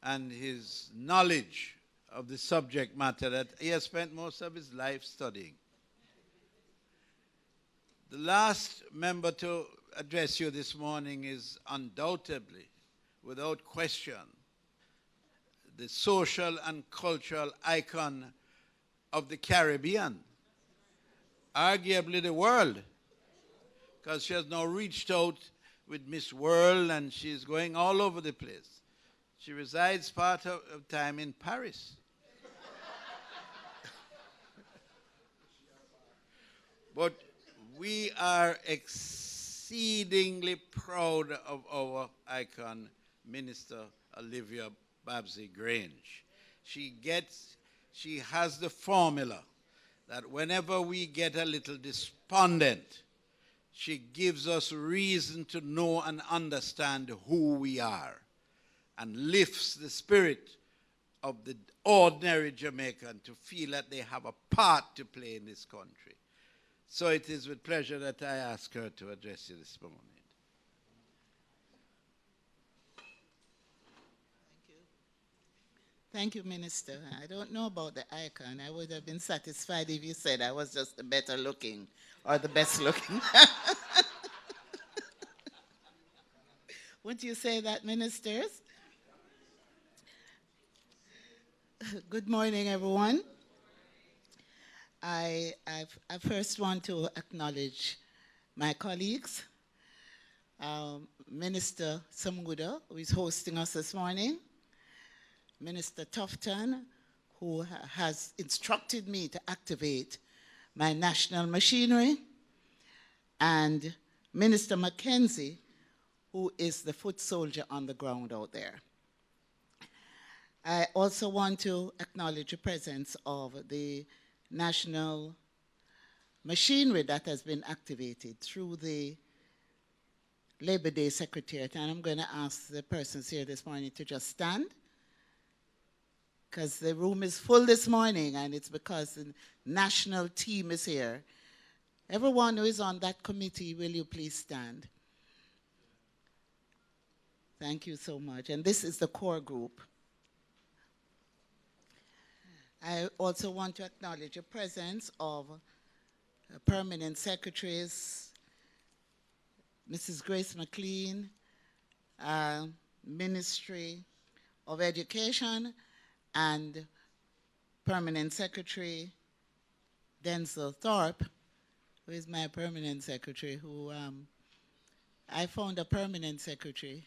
and his knowledge of the subject matter that he has spent most of his life studying. The last member to address you this morning is undoubtedly, without question, the social and cultural icon of the Caribbean, arguably the world, because she has now reached out with Miss World and she's going all over the place. She resides part of time in Paris. But we are exceedingly proud of our icon, Minister Olivia Babsy Grange. She has the formula that whenever we get a little despondent, she gives us reason to know and understand who we are and lifts the spirit of the ordinary Jamaican to feel that they have a part to play in this country. So it is with pleasure that I ask her to address you this morning. Thank you, Minister. I don't know about the icon. I would have been satisfied if you said I was just the better looking or the best looking. Wouldn't you say that, ministers? Good morning, everyone. I first want to acknowledge my colleagues, Minister Samuda, who is hosting us this morning, Minister Tufton, who has instructed me to activate my national machinery, and Minister Mackenzie, who is the foot soldier on the ground out there. I also want to acknowledge the presence of the national machinery that has been activated through the Labor Day Secretariat. And I'm going to ask the persons here this morning to just stand, because the room is full this morning, and it's because the national team is here. Everyone who is on that committee, will you please stand? Thank you so much. And this is the core group. I also want to acknowledge the presence of permanent secretaries, Mrs. Grace McLean, Ministry of Education, and Permanent Secretary Denzel Thorpe, who is my permanent secretary, who I found a permanent secretary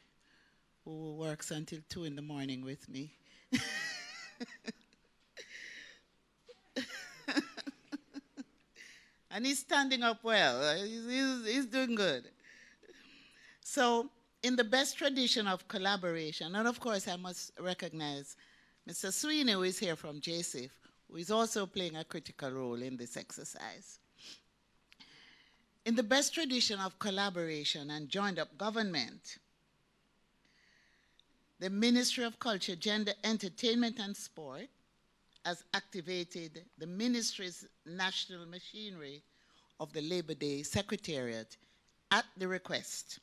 who works until 2 in the morning with me. And he's standing up well. He's doing good. So, in the best tradition of collaboration, and of course I must recognize Mr. Sweeney, who is here from JSIF, who is also playing a critical role in this exercise. In the best tradition of collaboration and joined-up government, the Ministry of Culture, Gender, Entertainment and Sport has activated the ministry's national machinery of the Labor Day Secretariat at the request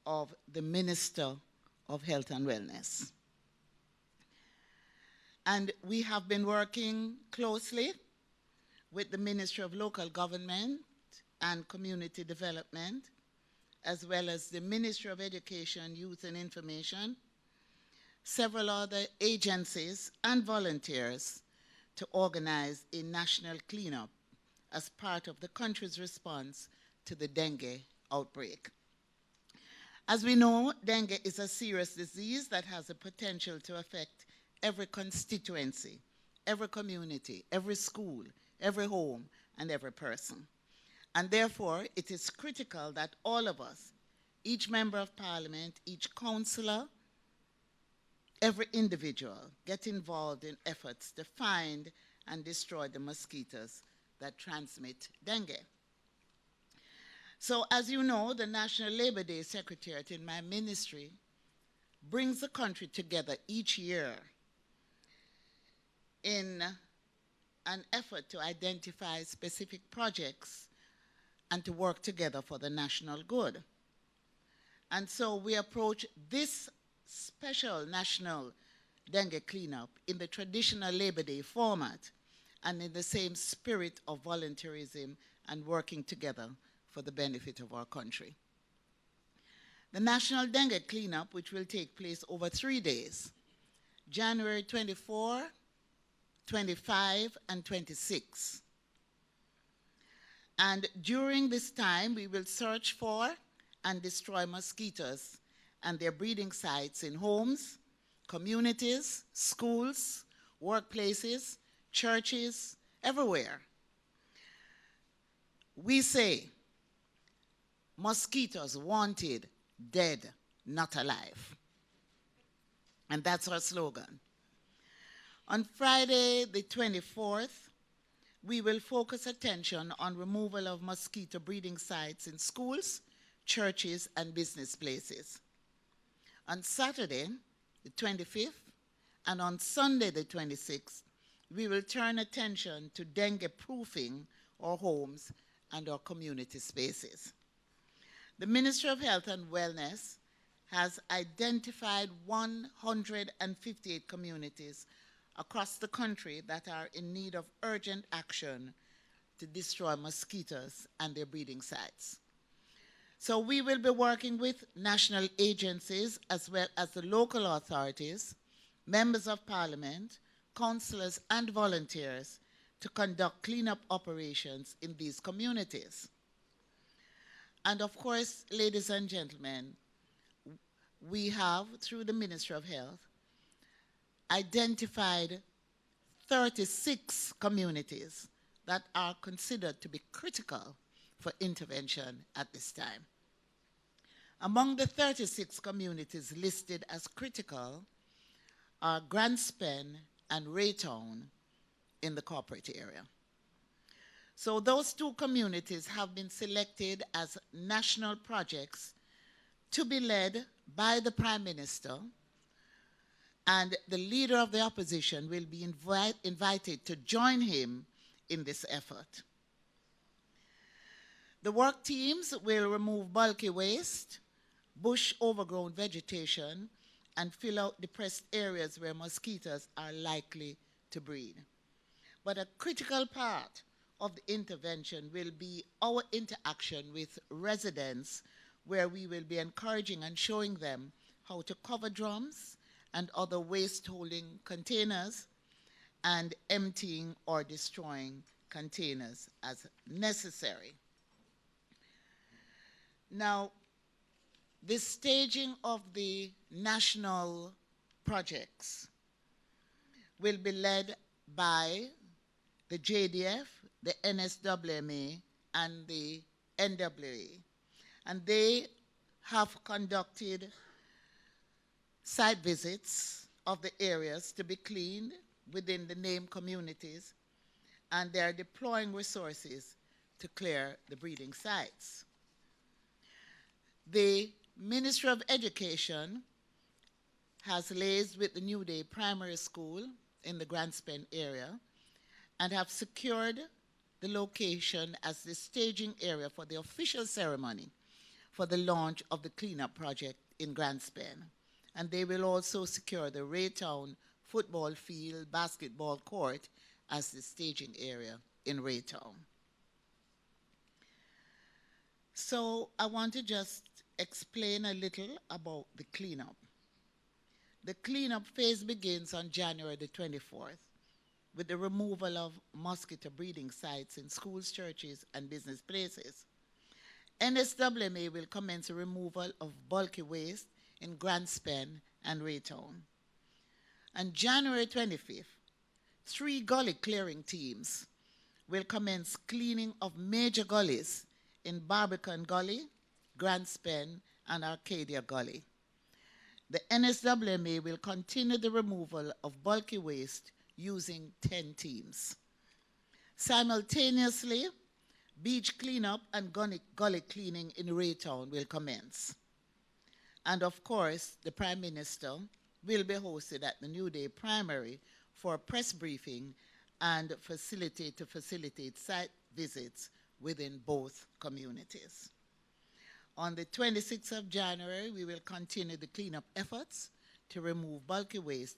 of the Minister of Health and Wellness. And we have been working closely with the Ministry of Local Government and Community Development, as well as the Ministry of Education, Youth and Information, several other agencies and volunteers to organize a national cleanup as part of the country's response to the dengue outbreak. As we know, dengue is a serious disease that has the potential to affect every constituency, every community, every school, every home, and every person. And therefore, it is critical that all of us, each member of parliament, each councillor, every individual, get involved in efforts to find and destroy the mosquitoes that transmit dengue. So as you know, the National Labor Day Secretariat in my ministry brings the country together each year in an effort to identify specific projects and to work together for the national good. And so we approach this special national dengue cleanup in the traditional Labor Day format and in the same spirit of volunteerism and working together for the benefit of our country. The National Dengue Cleanup, which will take place over 3 days, January 24, 25, and 26. And during this time, we will search for and destroy mosquitoes and their breeding sites in homes, communities, schools, workplaces, churches, everywhere. We say, mosquitoes wanted, dead, not alive. And that's our slogan. On Friday, the 24th, we will focus attention on removal of mosquito breeding sites in schools, churches, and business places. On Saturday, the 25th, and on Sunday, the 26th, we will turn attention to dengue-proofing our homes and our community spaces. The Ministry of Health and Wellness has identified 158 communities across the country that are in need of urgent action to destroy mosquitoes and their breeding sites. So we will be working with national agencies as well as the local authorities, members of parliament, councillors, and volunteers to conduct cleanup operations in these communities. And of course, ladies and gentlemen, we have, through the Ministry of Health, identified 36 communities that are considered to be critical for intervention at this time. Among the 36 communities listed as critical are Grandspen and Raytown in the corporate area. So those two communities have been selected as national projects to be led by the Prime Minister, and the leader of the opposition will be invited to join him in this effort. The work teams will remove bulky waste, bush overgrown vegetation, and fill out depressed areas where mosquitoes are likely to breed. But a critical part of the intervention will be our interaction with residents, where we will be encouraging and showing them how to cover drums and other waste-holding containers and emptying or destroying containers as necessary. Now, the staging of the national projects will be led by the JDF, the NSWMA, and the NWA. And they have conducted site visits of the areas to be cleaned within the named communities, and they are deploying resources to clear the breeding sites. The Ministry of Education has liaised with the New Day Primary School in the Grand Spend area and have secured the location as the staging area for the official ceremony for the launch of the cleanup project in Grand Spend. And they will also secure the Raytown football field, basketball court as the staging area in Raytown. So I want to just explain a little about the cleanup. The cleanup phase begins on January the 24th with the removal of mosquito breeding sites in schools, churches, and business places. NSWMA will commence the removal of bulky waste in Grand Spend and Raytown. On January 25th, 3 gully clearing teams will commence cleaning of major gullies in Barbican Gully, Grand Spend, and Arcadia Gully. The NSWMA will continue the removal of bulky waste using 10 teams. Simultaneously, beach cleanup and gully cleaning in Raytown will commence. And of course, the Prime Minister will be hosted at the New Day Primary for a press briefing and facilitate site visits within both communities. On the 26th of January, we will continue the cleanup efforts to remove bulky waste,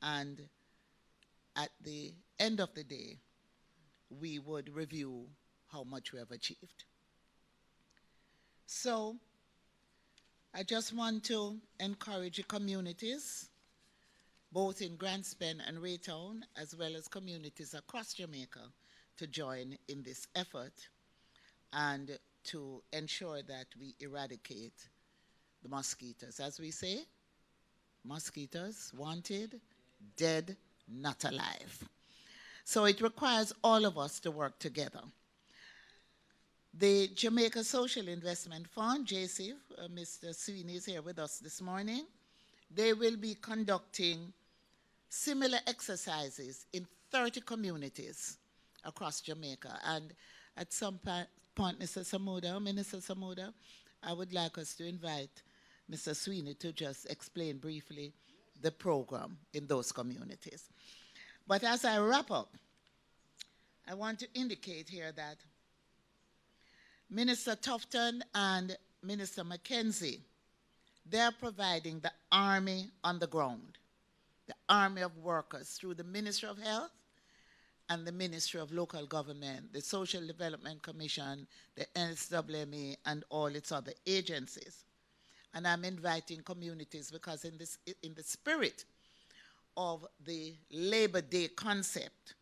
and at the end of the day, we would review how much we have achieved. So I just want to encourage the communities, both in Grand Spend and Raytown, as well as communities across Jamaica, to join in this effort and to ensure that we eradicate the mosquitoes. As we say, mosquitoes wanted, dead, not alive. So it requires all of us to work together. The Jamaica Social Investment Fund, JSIF, Mr. Sweeney is here with us this morning. They will be conducting similar exercises in 30 communities across Jamaica. And at some point, Minister Samuda, I would like us to invite Mr. Sweeney to just explain briefly the program in those communities. But as I wrap up, I want to indicate here that Minister Tufton and Minister Mackenzie, they're providing the army on the ground, the army of workers through the Ministry of Health and the Ministry of Local Government, the Social Development Commission, the NSWMA, and all its other agencies. And I'm inviting communities because in the spirit of the Labor Day concept,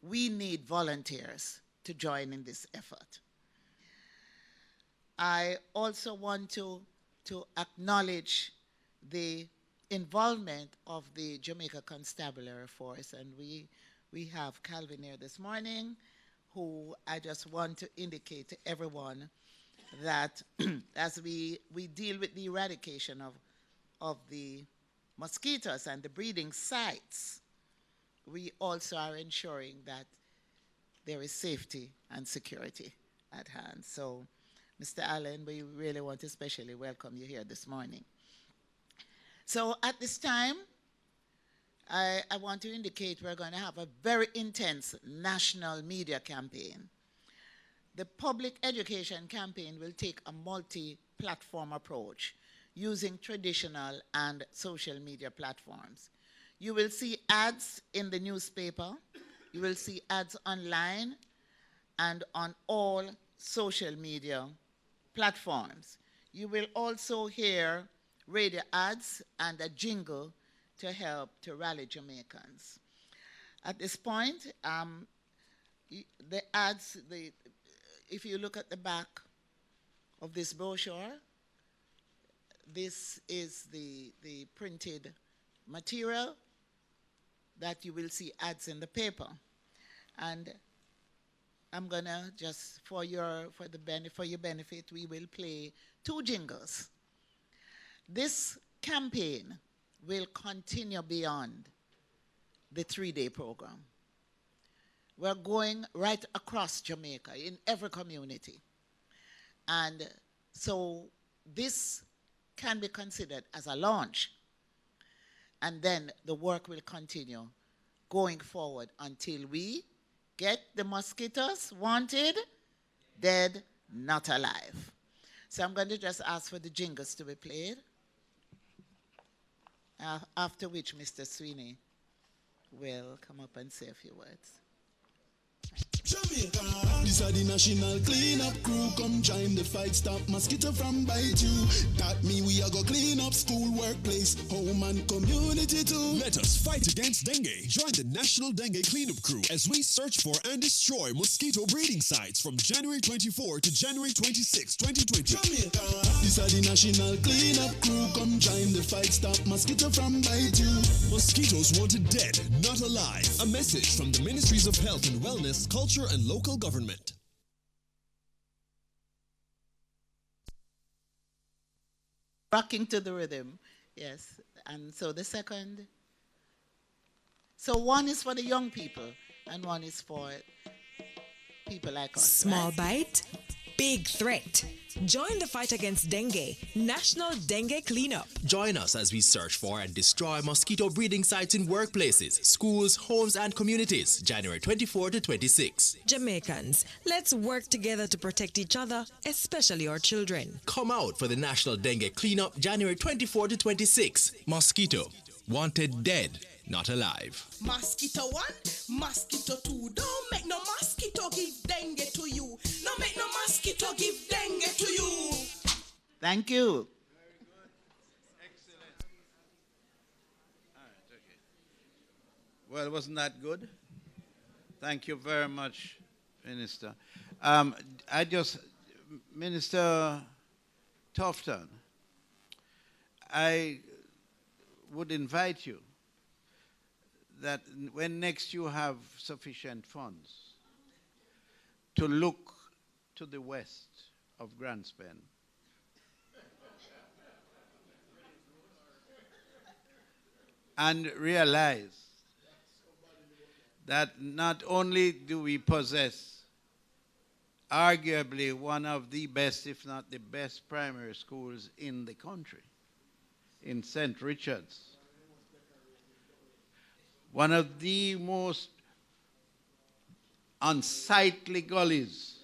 we need volunteers to join in this effort. I also want to acknowledge the involvement of the Jamaica Constabulary Force, and we have Calvin here this morning, who I just want to indicate to everyone that as we deal with the eradication of the mosquitoes and the breeding sites, we also are ensuring that there is safety and security at hand. So, Mr. Allen, we really want to especially welcome you here this morning. So at this time, I want to indicate we're going to have a very intense national media campaign. The public education campaign will take a multi-platform approach using traditional and social media platforms. You will see ads in the newspaper, you will see ads online, and on all social media platforms. You will also hear radio ads and a jingle to help to rally Jamaicans. At this point, the ads, if you look at the back of this brochure, this is the printed material that you will see ads in the paper. And I'm gonna just, for your benefit, we will play 2 jingles. This campaign will continue beyond the 3-day program. We're going right across Jamaica in every community. And so this can be considered as a launch And then the work will continue going forward until we get the mosquitoes wanted, dead, not alive. So I'm going to just ask for the jingles to be played, after which Mr. Sweeney will come up and say a few words. Jamaica, this are the national cleanup crew. Come join the fight, stop mosquito from bite you. That mean we are go clean up school, workplace, home and community too. Let us fight against dengue. Join the National Dengue Cleanup Crew as we search for and destroy mosquito breeding sites from January 24 to January 26, 2020. Jamaica, this are the national cleanup crew. Come join the fight, stop mosquito from bite you. Mosquitoes wanted dead, not alive. A message from the Ministries of Health and Wellness, Culture and Local Government. Rocking to the rhythm, yes. And so the second, so one is for the young people and one is for people like us. Small right? bite, big threat. Join the fight against dengue. National Dengue Cleanup. Join us as we search for and destroy mosquito breeding sites in workplaces, schools, homes, and communities, January 24 to 26. Jamaicans, let's work together to protect each other, especially our children. Come out for the National Dengue Cleanup, January 24 to 26. Mosquito, wanted dead, not alive. Mosquito 1, mosquito 2. Don't make no mosquito give dengue to you. Don't make no mosquito give dengue to you. Thank you. Very good. Excellent. All right, okay. Well, wasn't that good? Thank you very much, Minister. Minister Tofton, I would invite you that when next you have sufficient funds to look to the west of Grandspen and realize that not only do we possess arguably one of the best, if not the best, primary schools in the country, in St. Richard's, one of the most unsightly gullies.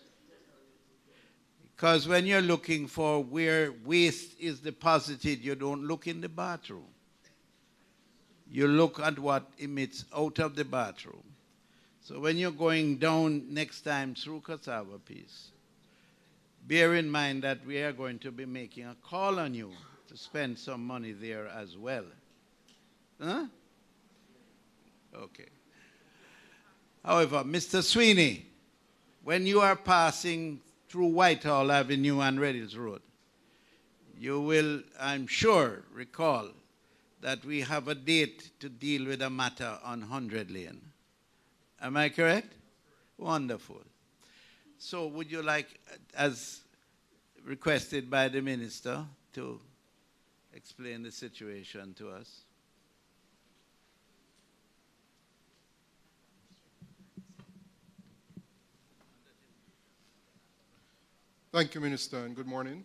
Because when you're looking for where waste is deposited, you don't look in the bathroom. You look at what emits out of the bathroom. So when you're going down next time through Cassava Piece, bear in mind that we are going to be making a call on you to spend some money there as well. Huh? Okay. However, Mr. Sweeney, when you are passing through Whitehall Avenue and Reddills Road, you will, I'm sure, recall that we have a date to deal with a matter on 100 Lane. Am I correct? Wonderful. So would you like, as requested by the minister, to explain the situation to us? Thank you, Minister, and good morning.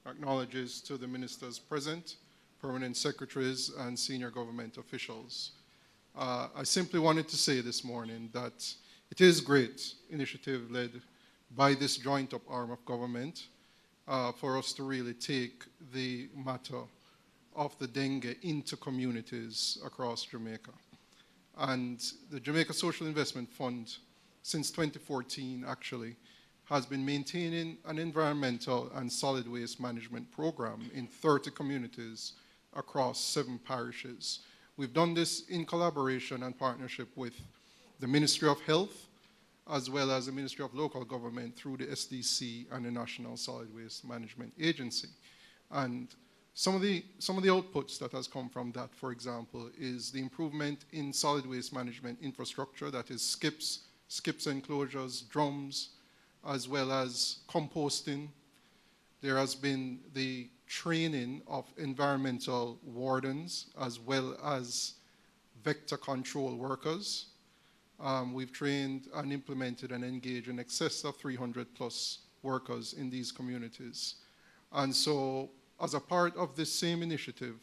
Acknowledges to the ministers present, permanent secretaries, and senior government officials. I simply wanted to say this morning that it is a great initiative led by this joint-up arm of government for us to really take the matter of the dengue into communities across Jamaica. And the Jamaica Social Investment Fund, since 2014 actually, has been maintaining an environmental and solid waste management program in 30 communities across 7 parishes. We've done this in collaboration and partnership with the Ministry of Health, as well as the Ministry of Local Government through the SDC and the National Solid Waste Management Agency. And some of the outputs that has come from that, for example, is the improvement in solid waste management infrastructure, that is skips enclosures, drums, as well as composting. There has been the training of environmental wardens as well as vector control workers. We've trained and implemented and engaged in excess of 300 plus workers in these communities. And so as a part of this same initiative,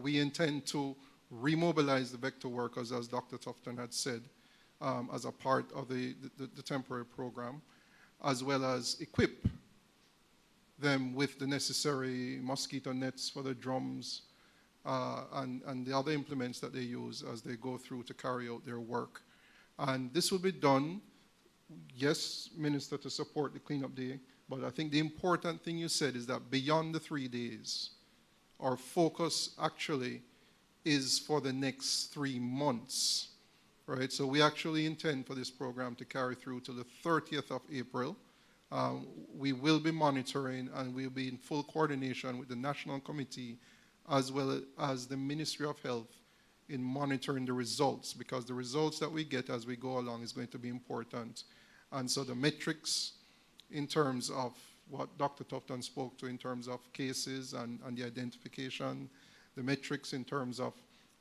we intend to remobilize the vector workers, as Dr. Tufton had said, as a part of the temporary program, as well as equip them with the necessary mosquito nets for the drums and the other implements that they use as they go through to carry out their work. And this will be done, yes, Minister, to support the cleanup day, but I think the important thing you said is that beyond the 3 days, our focus actually is for the next 3 months, right? So we actually intend for this program to carry through to the 30th of April. We will be monitoring and we'll be in full coordination with the National Committee as well as the Ministry of Health in monitoring the results, because the results that we get as we go along is going to be important. And so the metrics in terms of what Dr. Tufton spoke to in terms of cases and the identification, the metrics in terms of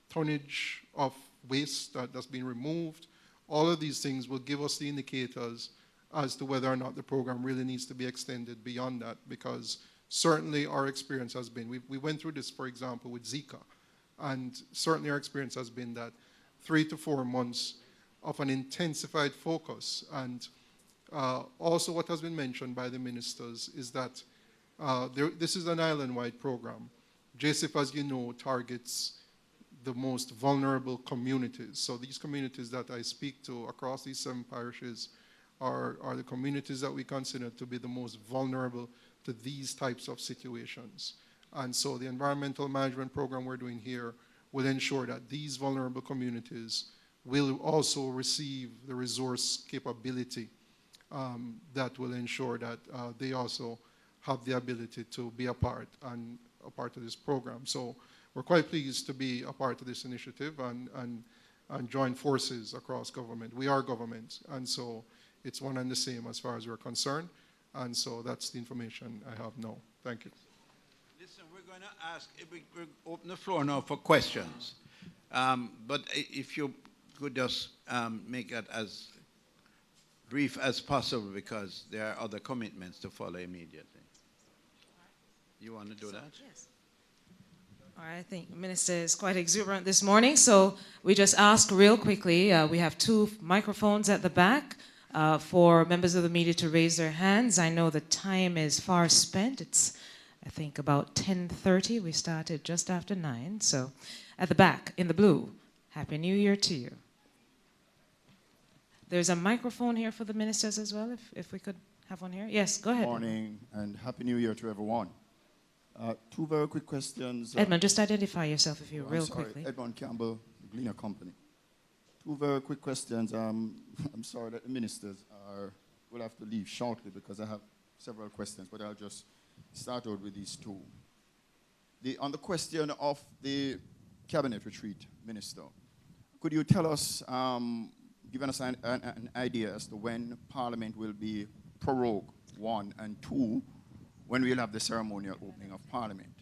tonnage of waste that's been removed, all of these things will give us the indicators as to whether or not the program really needs to be extended beyond that, because certainly our experience has been, we went through this, for example, with Zika, and certainly our experience has been that 3 to 4 months of an intensified focus. And also what has been mentioned by the ministers is that this is an island-wide program. JSIF, as you know, targets the most vulnerable communities. So these communities that I speak to across these 7 parishes are the communities that we consider to be the most vulnerable to these types of situations. And so the environmental management program we're doing here will ensure that these vulnerable communities will also receive the resource capability that will ensure that they also have the ability to be a part of this program. So we're quite pleased to be a part of this initiative and join forces across government. We are government, and so it's one and the same as far as we're concerned. And so that's the information I have now. Thank you. Listen, we're going to ask, we'll open the floor now for questions. But if you could just make it as brief as possible, because there are other commitments to follow immediately. You want to do that? Yes. All right, I think the Minister is quite exuberant this morning, so we just ask real quickly. We have 2 microphones at the back for members of the media to raise their hands. I know the time is far spent. It's, I think, about 10:30. We started just after 9. So at the back, in the blue, Happy New Year to you. There's a microphone here for the ministers as well, if we could have one here. Yes, go ahead. Good morning, and Happy New Year to everyone. 2 very quick questions. Edmund, just identify yourself if you real quickly. Edmund Campbell, Gleaner Company. 2 very quick questions. I'm sorry that the ministers will have to leave shortly because I have several questions, but I'll just start out with these 2. On the question of the cabinet retreat, Minister, could you tell us, giving us an idea as to when Parliament will be prorogued, 1, and 2, when we'll have the ceremonial opening of Parliament?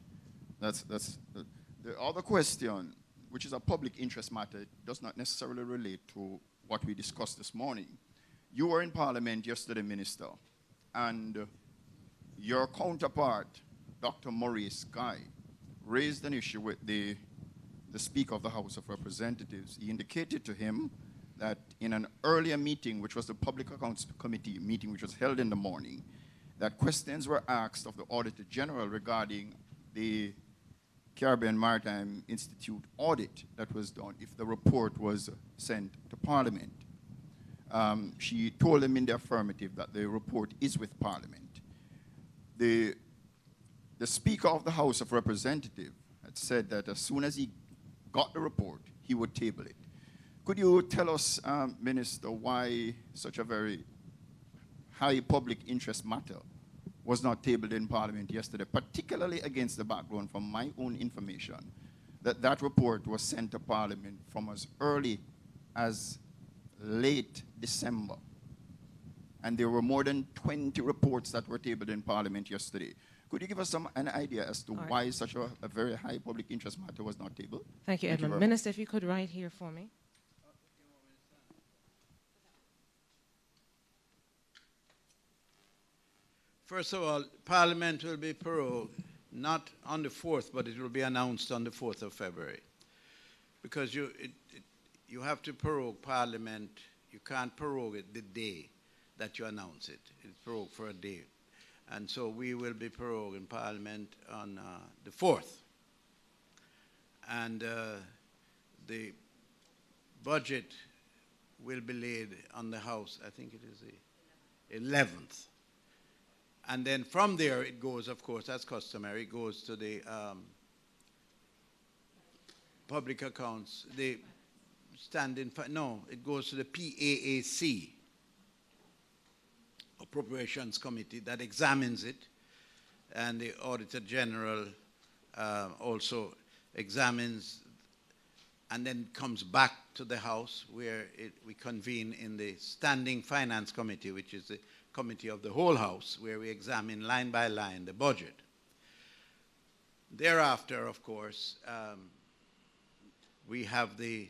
That's the other question, which is a public interest matter, does not necessarily relate to what we discussed this morning. You were in Parliament yesterday, Minister, and your counterpart, Dr. Maurice Guy, raised an issue with the Speaker of the House of Representatives. He indicated to him that in an earlier meeting, which was the Public Accounts Committee meeting, which was held in the morning, that questions were asked of the Auditor General regarding the Caribbean Maritime Institute audit that was done, if the report was sent to Parliament. She told him in the affirmative that the report is with Parliament. The Speaker of the House of Representatives had said that as soon as he got the report, he would table it. Could you tell us, Minister, why such a very high public interest matter was not tabled in Parliament yesterday, particularly against the background, from my own information, that that report was sent to Parliament from as early as late December. And there were more than 20 reports that were tabled in Parliament yesterday. Could you give us an idea as to why such a very high public interest matter was not tabled? Thank you, Edmund. Minister, if you could write here for me. First of all, Parliament will be prorogued not on the 4th, but it will be announced on the 4th of February. Because you have to prorogue Parliament. You can't prorogue it the day that you announce it. It's prorogued for a day. And so we will be proroguing Parliament on the 4th. And the budget will be laid on the House, I think it is the 11th. And then from there it goes, of course, as customary, it goes to the public accounts, the it goes to the PAAC, Appropriations Committee, that examines it, and the Auditor General also examines, and then comes back to the House where we convene in the Standing Finance Committee, which is the committee of the whole House, where we examine line by line the budget. Thereafter, of course, we have the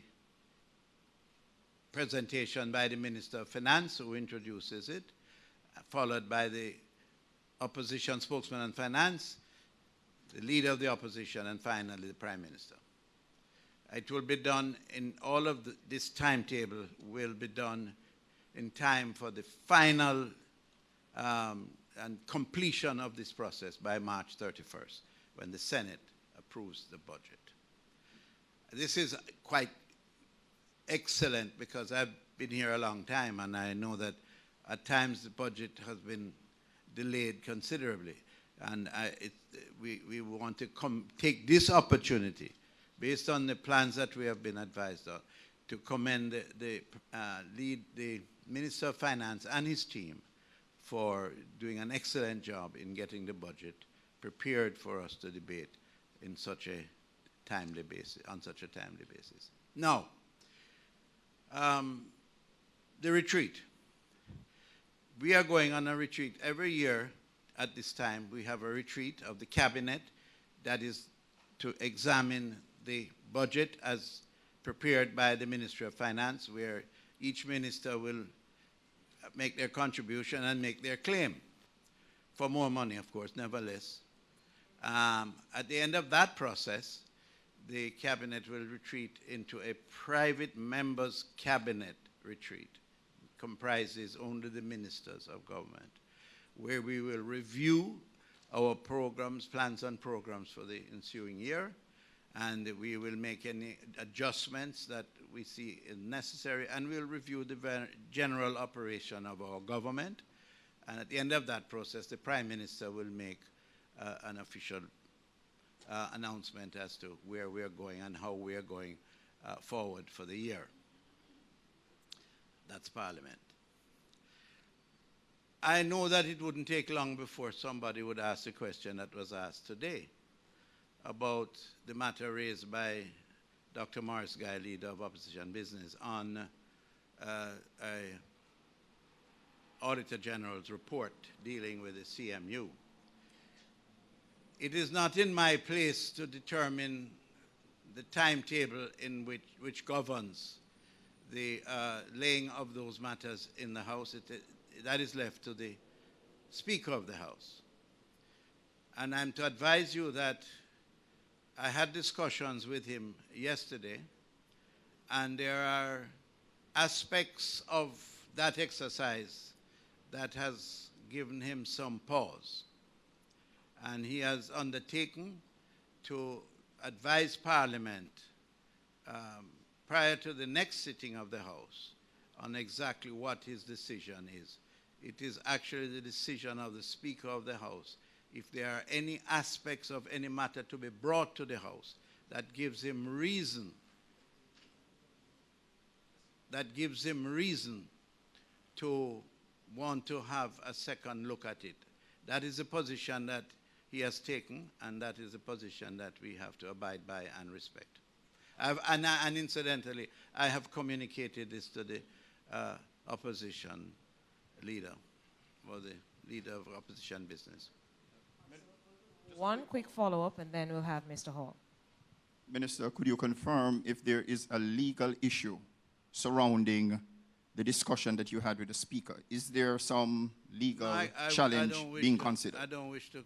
presentation by the Minister of Finance, who introduces it, followed by the opposition spokesman on finance, the leader of the opposition, and finally the Prime Minister. It will be done in all of this timetable will be done in time for the final and completion of this process by March 31st, when the Senate approves the budget. This is quite excellent because I've been here a long time, and I know that at times the budget has been delayed considerably. And we want to take this opportunity, based on the plans that we have been advised of, to commend the Minister of Finance and his team for doing an excellent job in getting the budget prepared for us to debate in such a timely basis, on such a timely basis. Now, the retreat. We are going on a retreat every year. At this time, we have a retreat of the cabinet that is to examine the budget as prepared by the Ministry of Finance, where each minister will make their contribution and make their claim for more money, of course, never less. At the end of that process, the cabinet will retreat into a private members' cabinet retreat. It comprises only the ministers of government, where we will review our programs, plans and programs for the ensuing year, and we will make any adjustments that we see necessary, and we'll review the general operation of our government. And at the end of that process, the Prime Minister will make an official announcement as to where we are going and how we are going forward for the year. That's Parliament. I know that it wouldn't take long before somebody would ask the question that was asked today about the matter raised by Dr. Morris Guy, leader of opposition business, on Auditor General's report dealing with the CMU. It is not in my place to determine the timetable in which governs the laying of those matters in the House. That is left to the Speaker of the House. And I'm to advise you that I had discussions with him yesterday, and there are aspects of that exercise that has given him some pause. And he has undertaken to advise Parliament prior to the next sitting of the House on exactly what his decision is. It is actually the decision of the Speaker of the House. If there are any aspects of any matter to be brought to the House that gives him reason, to want to have a second look at it. That is a position that he has taken, and that is a position that we have to abide by and respect. And incidentally, I have communicated this to the opposition leader, or the leader of opposition business. One quick follow-up, and then we'll have Mr. Hall. Minister, could you confirm if there is a legal issue surrounding the discussion that you had with the Speaker? Is there some legal challenge being considered? I don't wish to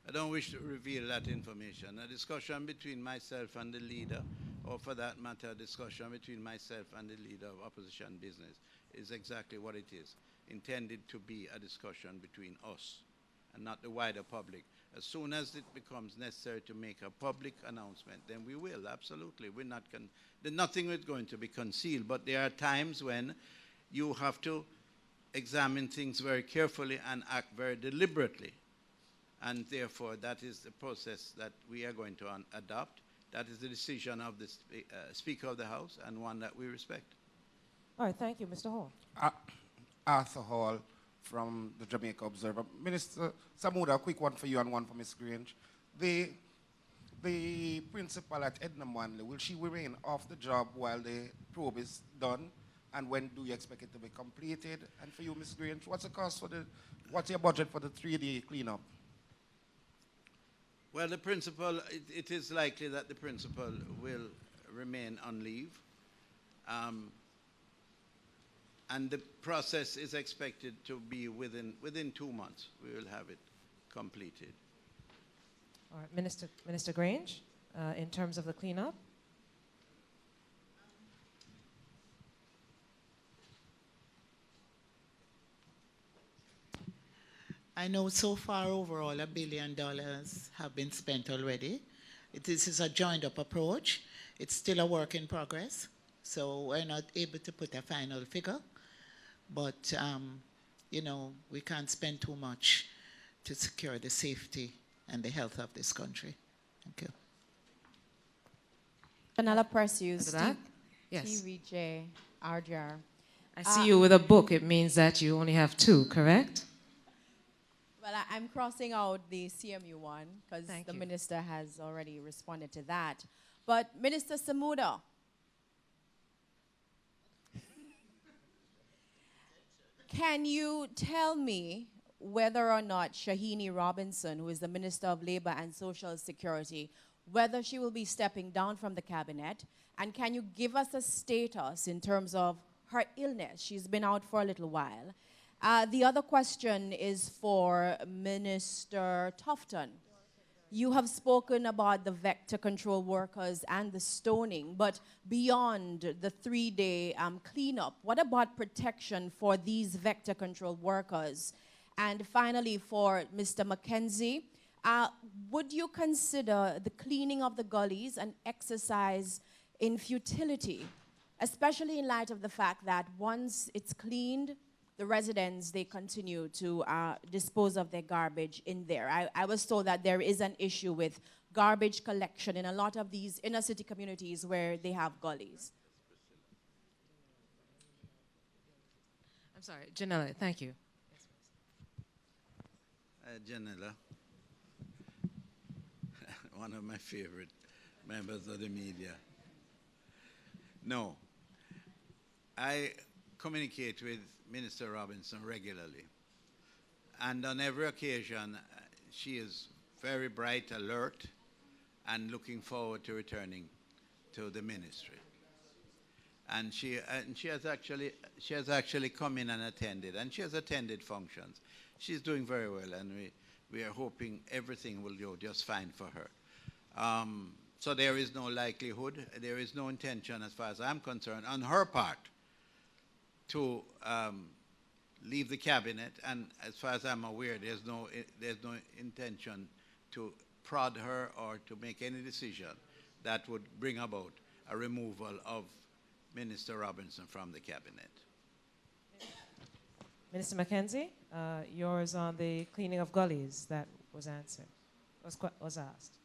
I don't wish to reveal that information. A discussion between myself and the leader, or for that matter, a discussion between myself and the leader of opposition business is exactly what it is, intended to be a discussion between us and not the wider public. As soon as it becomes necessary to make a public announcement, then we will, absolutely. We're not nothing is going to be concealed, but there are times when you have to examine things very carefully and act very deliberately. And therefore, that is the process that we are going to adopt. That is the decision of the Speaker of the House, and one that we respect. All right, thank you, Mr. Hall. Arthur Hall from the Jamaica Observer. Minister Samuda, a quick one for you and one for Ms. Grange. The principal at Edna Manley, will she remain off the job while the probe is done? And when do you expect it to be completed? And for you, Ms. Grange, what's the cost for what's your budget for the 3-day cleanup? Well, the principal, it is likely that the principal will remain on leave. And the process is expected to be within 2 months. We will have it completed. All right, Minister Grange, in terms of the cleanup. I know so far overall $1 billion have been spent already. This is a joined up approach. It's still a work in progress, so we're not able to put a final figure. But, you know, we can't spend too much to secure the safety and the health of this country. Thank you. Vanilla Perseus, yes. TVJ, RJR. I see you with a book. It means that you only have 2, correct? Well, I'm crossing out the CMU one because the minister has already responded to that. But Minister Samuda, can you tell me whether or not Shahini Robinson, who is the Minister of Labor and Social Security, whether she will be stepping down from the cabinet? And can you give us a status in terms of her illness? She's been out for a little while. The other question is for Minister Tufton. You have spoken about the vector control workers and the stoning, but beyond the 3-day cleanup, what about protection for these vector control workers? And finally, for Mr. McKenzie, would you consider the cleaning of the gullies an exercise in futility, especially in light of the fact that once it's cleaned, the residents, they continue to dispose of their garbage in there. I was told that there is an issue with garbage collection in a lot of these inner city communities where they have gullies. I'm sorry, Janella, thank you. Janella, one of my favorite members of the media. No, I communicate with Minister Robinson regularly. And on every occasion, she is very bright, alert, and looking forward to returning to the ministry. And she has actually come in and attended, and she has attended functions. She's doing very well, and we are hoping everything will go just fine for her. So there is no likelihood, there is no intention, as far as I'm concerned, on her part, to leave the cabinet, and as far as I'm aware, there's no intention to prod her or to make any decision that would bring about a removal of Minister Robinson from the cabinet. Minister McKenzie, yours on the cleaning of gullies that was answered, was asked.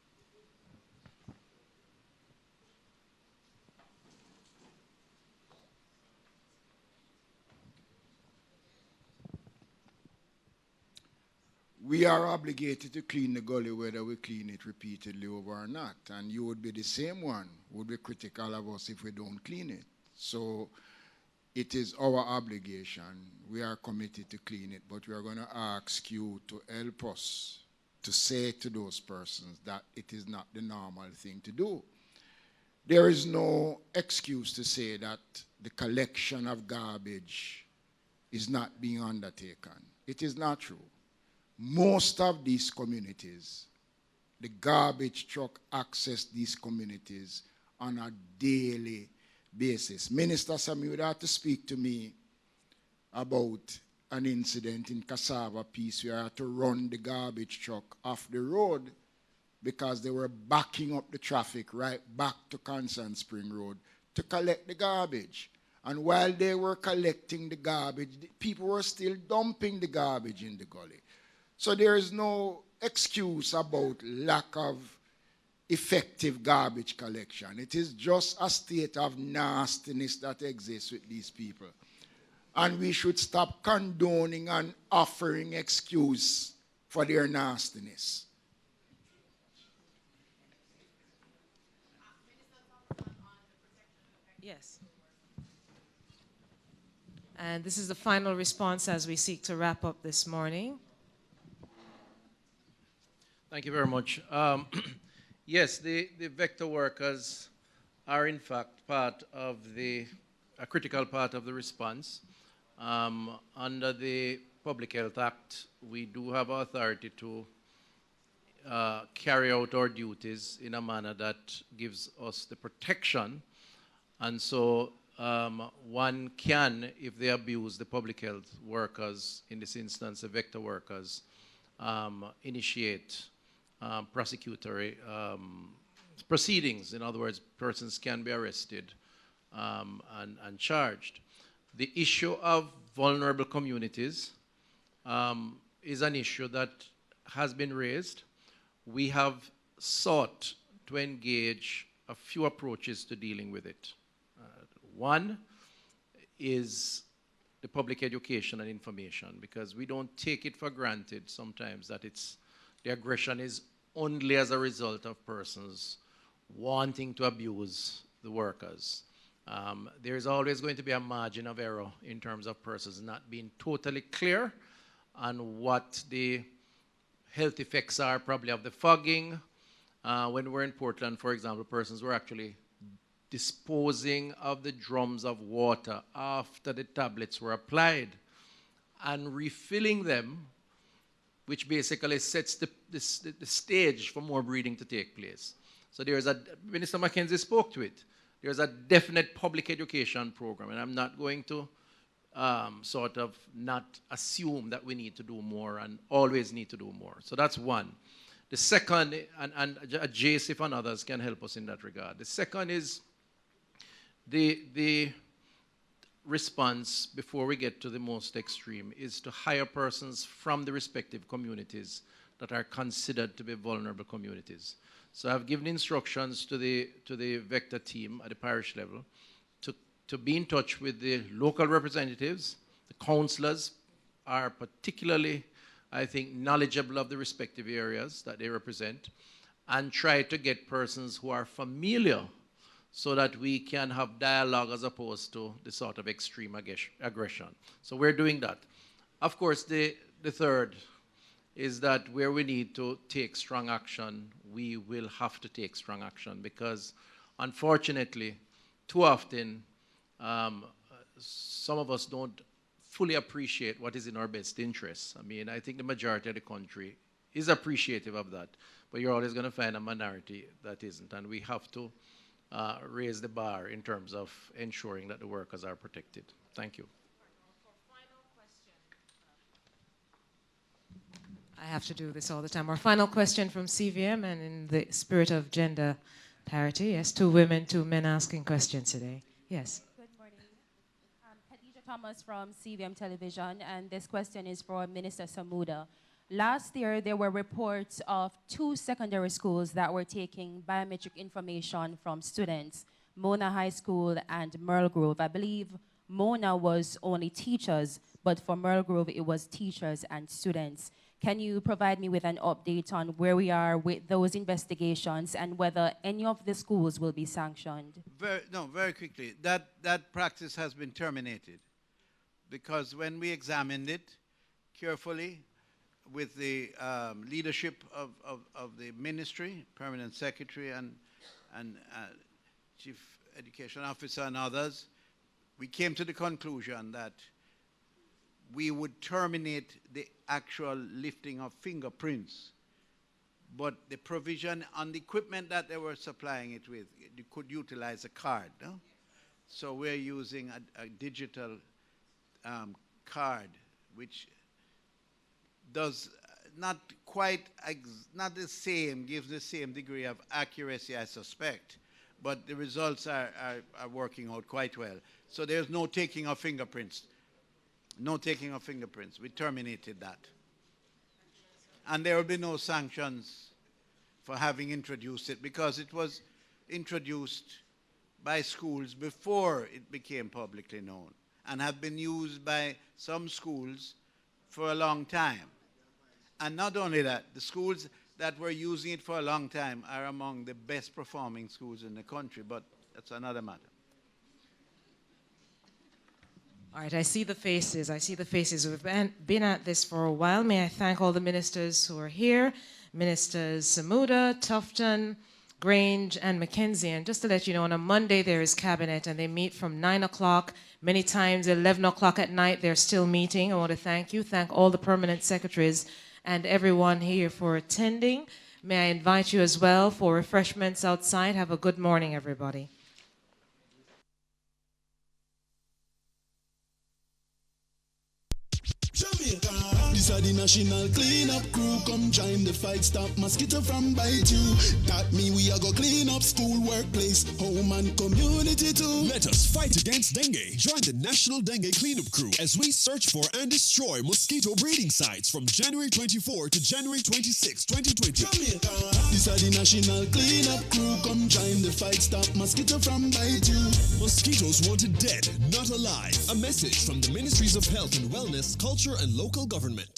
We are obligated to clean the gully whether we clean it repeatedly over or not. And you would be the same one who would be critical of us if we don't clean it. So it is our obligation. We are committed to clean it, but we are going to ask you to help us to say to those persons that it is not the normal thing to do. There is no excuse to say that the collection of garbage is not being undertaken. It is not true. most of these communities, the garbage truck access these communities on a daily basis. Minister Sam, you would have to speak to me about an incident in Cassava Peace where I had to run the garbage truck off the road because they were backing up the traffic right back to Constant Spring Road to collect the garbage. And while they were collecting the garbage, the people were still dumping the garbage in the gully. So there is no excuse about lack of effective garbage collection. It is just a state of nastiness that exists with these people. And we should stop condoning and offering excuse for their nastiness. Yes. And this is the final response as we seek to wrap up this morning. Thank you very much. Yes, the vector workers are in fact part of a critical part of the response. Under the Public Health Act, we do have authority to carry out our duties in a manner that gives us the protection. And so one can, if they abuse the public health workers, in this instance the vector workers, initiate prosecutory proceedings. In other words, persons can be arrested and charged. The issue of vulnerable communities is an issue that has been raised. We have sought to engage a few approaches to dealing with it. One is the public education and information, because we don't take it for granted sometimes that the aggression is only as a result of persons wanting to abuse the workers. There is always going to be a margin of error in terms of persons not being totally clear on what the health effects are, probably of the fogging. When we're in Portland, for example, persons were actually disposing of the drums of water after the tablets were applied and refilling them, which basically sets the stage for more breeding to take place. So Minister Mackenzie spoke to it. There's a definite public education program, and I'm not going to sort of not assume that we need to do more and always need to do more. So that's one. The second, and Joseph and others can help us in that regard. The second is the response, before we get to the most extreme, is to hire persons from the respective communities that are considered to be vulnerable communities. So I've given instructions to the vector team at the parish level to be in touch with the local representatives. The councillors are particularly, I think, knowledgeable of the respective areas that they represent, and try to get persons who are familiar so that we can have dialogue as opposed to the sort of extreme aggression. So we're doing that. Of course, the third is that where we need to take strong action, we will have to take strong action, because unfortunately, too often, some of us don't fully appreciate what is in our best interests. I mean, I think the majority of the country is appreciative of that, but you're always going to find a minority that isn't, and we have to raise the bar in terms of ensuring that the workers are protected. Thank you. I have to do this all the time. Our final question from CVM, and in the spirit of gender parity, yes, 2 women, 2 men asking questions today. Yes. Good morning. Khadija Thomas from CVM Television, and this question is for Minister Samuda. Last year, there were reports of 2 secondary schools that were taking biometric information from students, Mona High School and Merle Grove. I believe Mona was only teachers, but for Merle Grove, it was teachers and students. Can you provide me with an update on where we are with those investigations and whether any of the schools will be sanctioned? Very quickly. That practice has been terminated, because when we examined it carefully with the leadership of the ministry, permanent secretary and chief education officer and others, we came to the conclusion that we would terminate the actual lifting of fingerprints. But the provision on the equipment that they were supplying it with, you could utilize a card. No? So we're using a digital card, which does not quite, not the same, gives the same degree of accuracy, I suspect, but the results are working out quite well. So there's no taking of fingerprints. No taking of fingerprints. We terminated that. And there will be no sanctions for having introduced it, because it was introduced by schools before it became publicly known and have been used by some schools for a long time. And not only that, the schools that were using it for a long time are among the best performing schools in the country, but that's another matter. All right, I see the faces. I see the faces. We've been at this for a while. May I thank all the ministers who are here, Ministers Samuda, Tufton, Grange, and McKenzie. And just to let you know, on a Monday there is cabinet, and they meet from 9 o'clock, many times 11 o'clock at night. They're still meeting. I want to thank you. Thank all the permanent secretaries and everyone here for attending. May I invite you as well for refreshments outside. Have a good morning, everybody. Jamaica. This are the national cleanup crew. Come join the fight, stop mosquito from bite you. That mean we are go clean up school, workplace, home and community too. Let us fight against dengue. Join the National Dengue Cleanup Crew as we search for and destroy mosquito breeding sites from January 24 to January 26, 2020. Jamaica. This are the national cleanup crew. Come join the fight, stop mosquito from bite you. Mosquitoes wanted dead, not alive. A message from the Ministries of Health and Wellness, Culture and Local Government.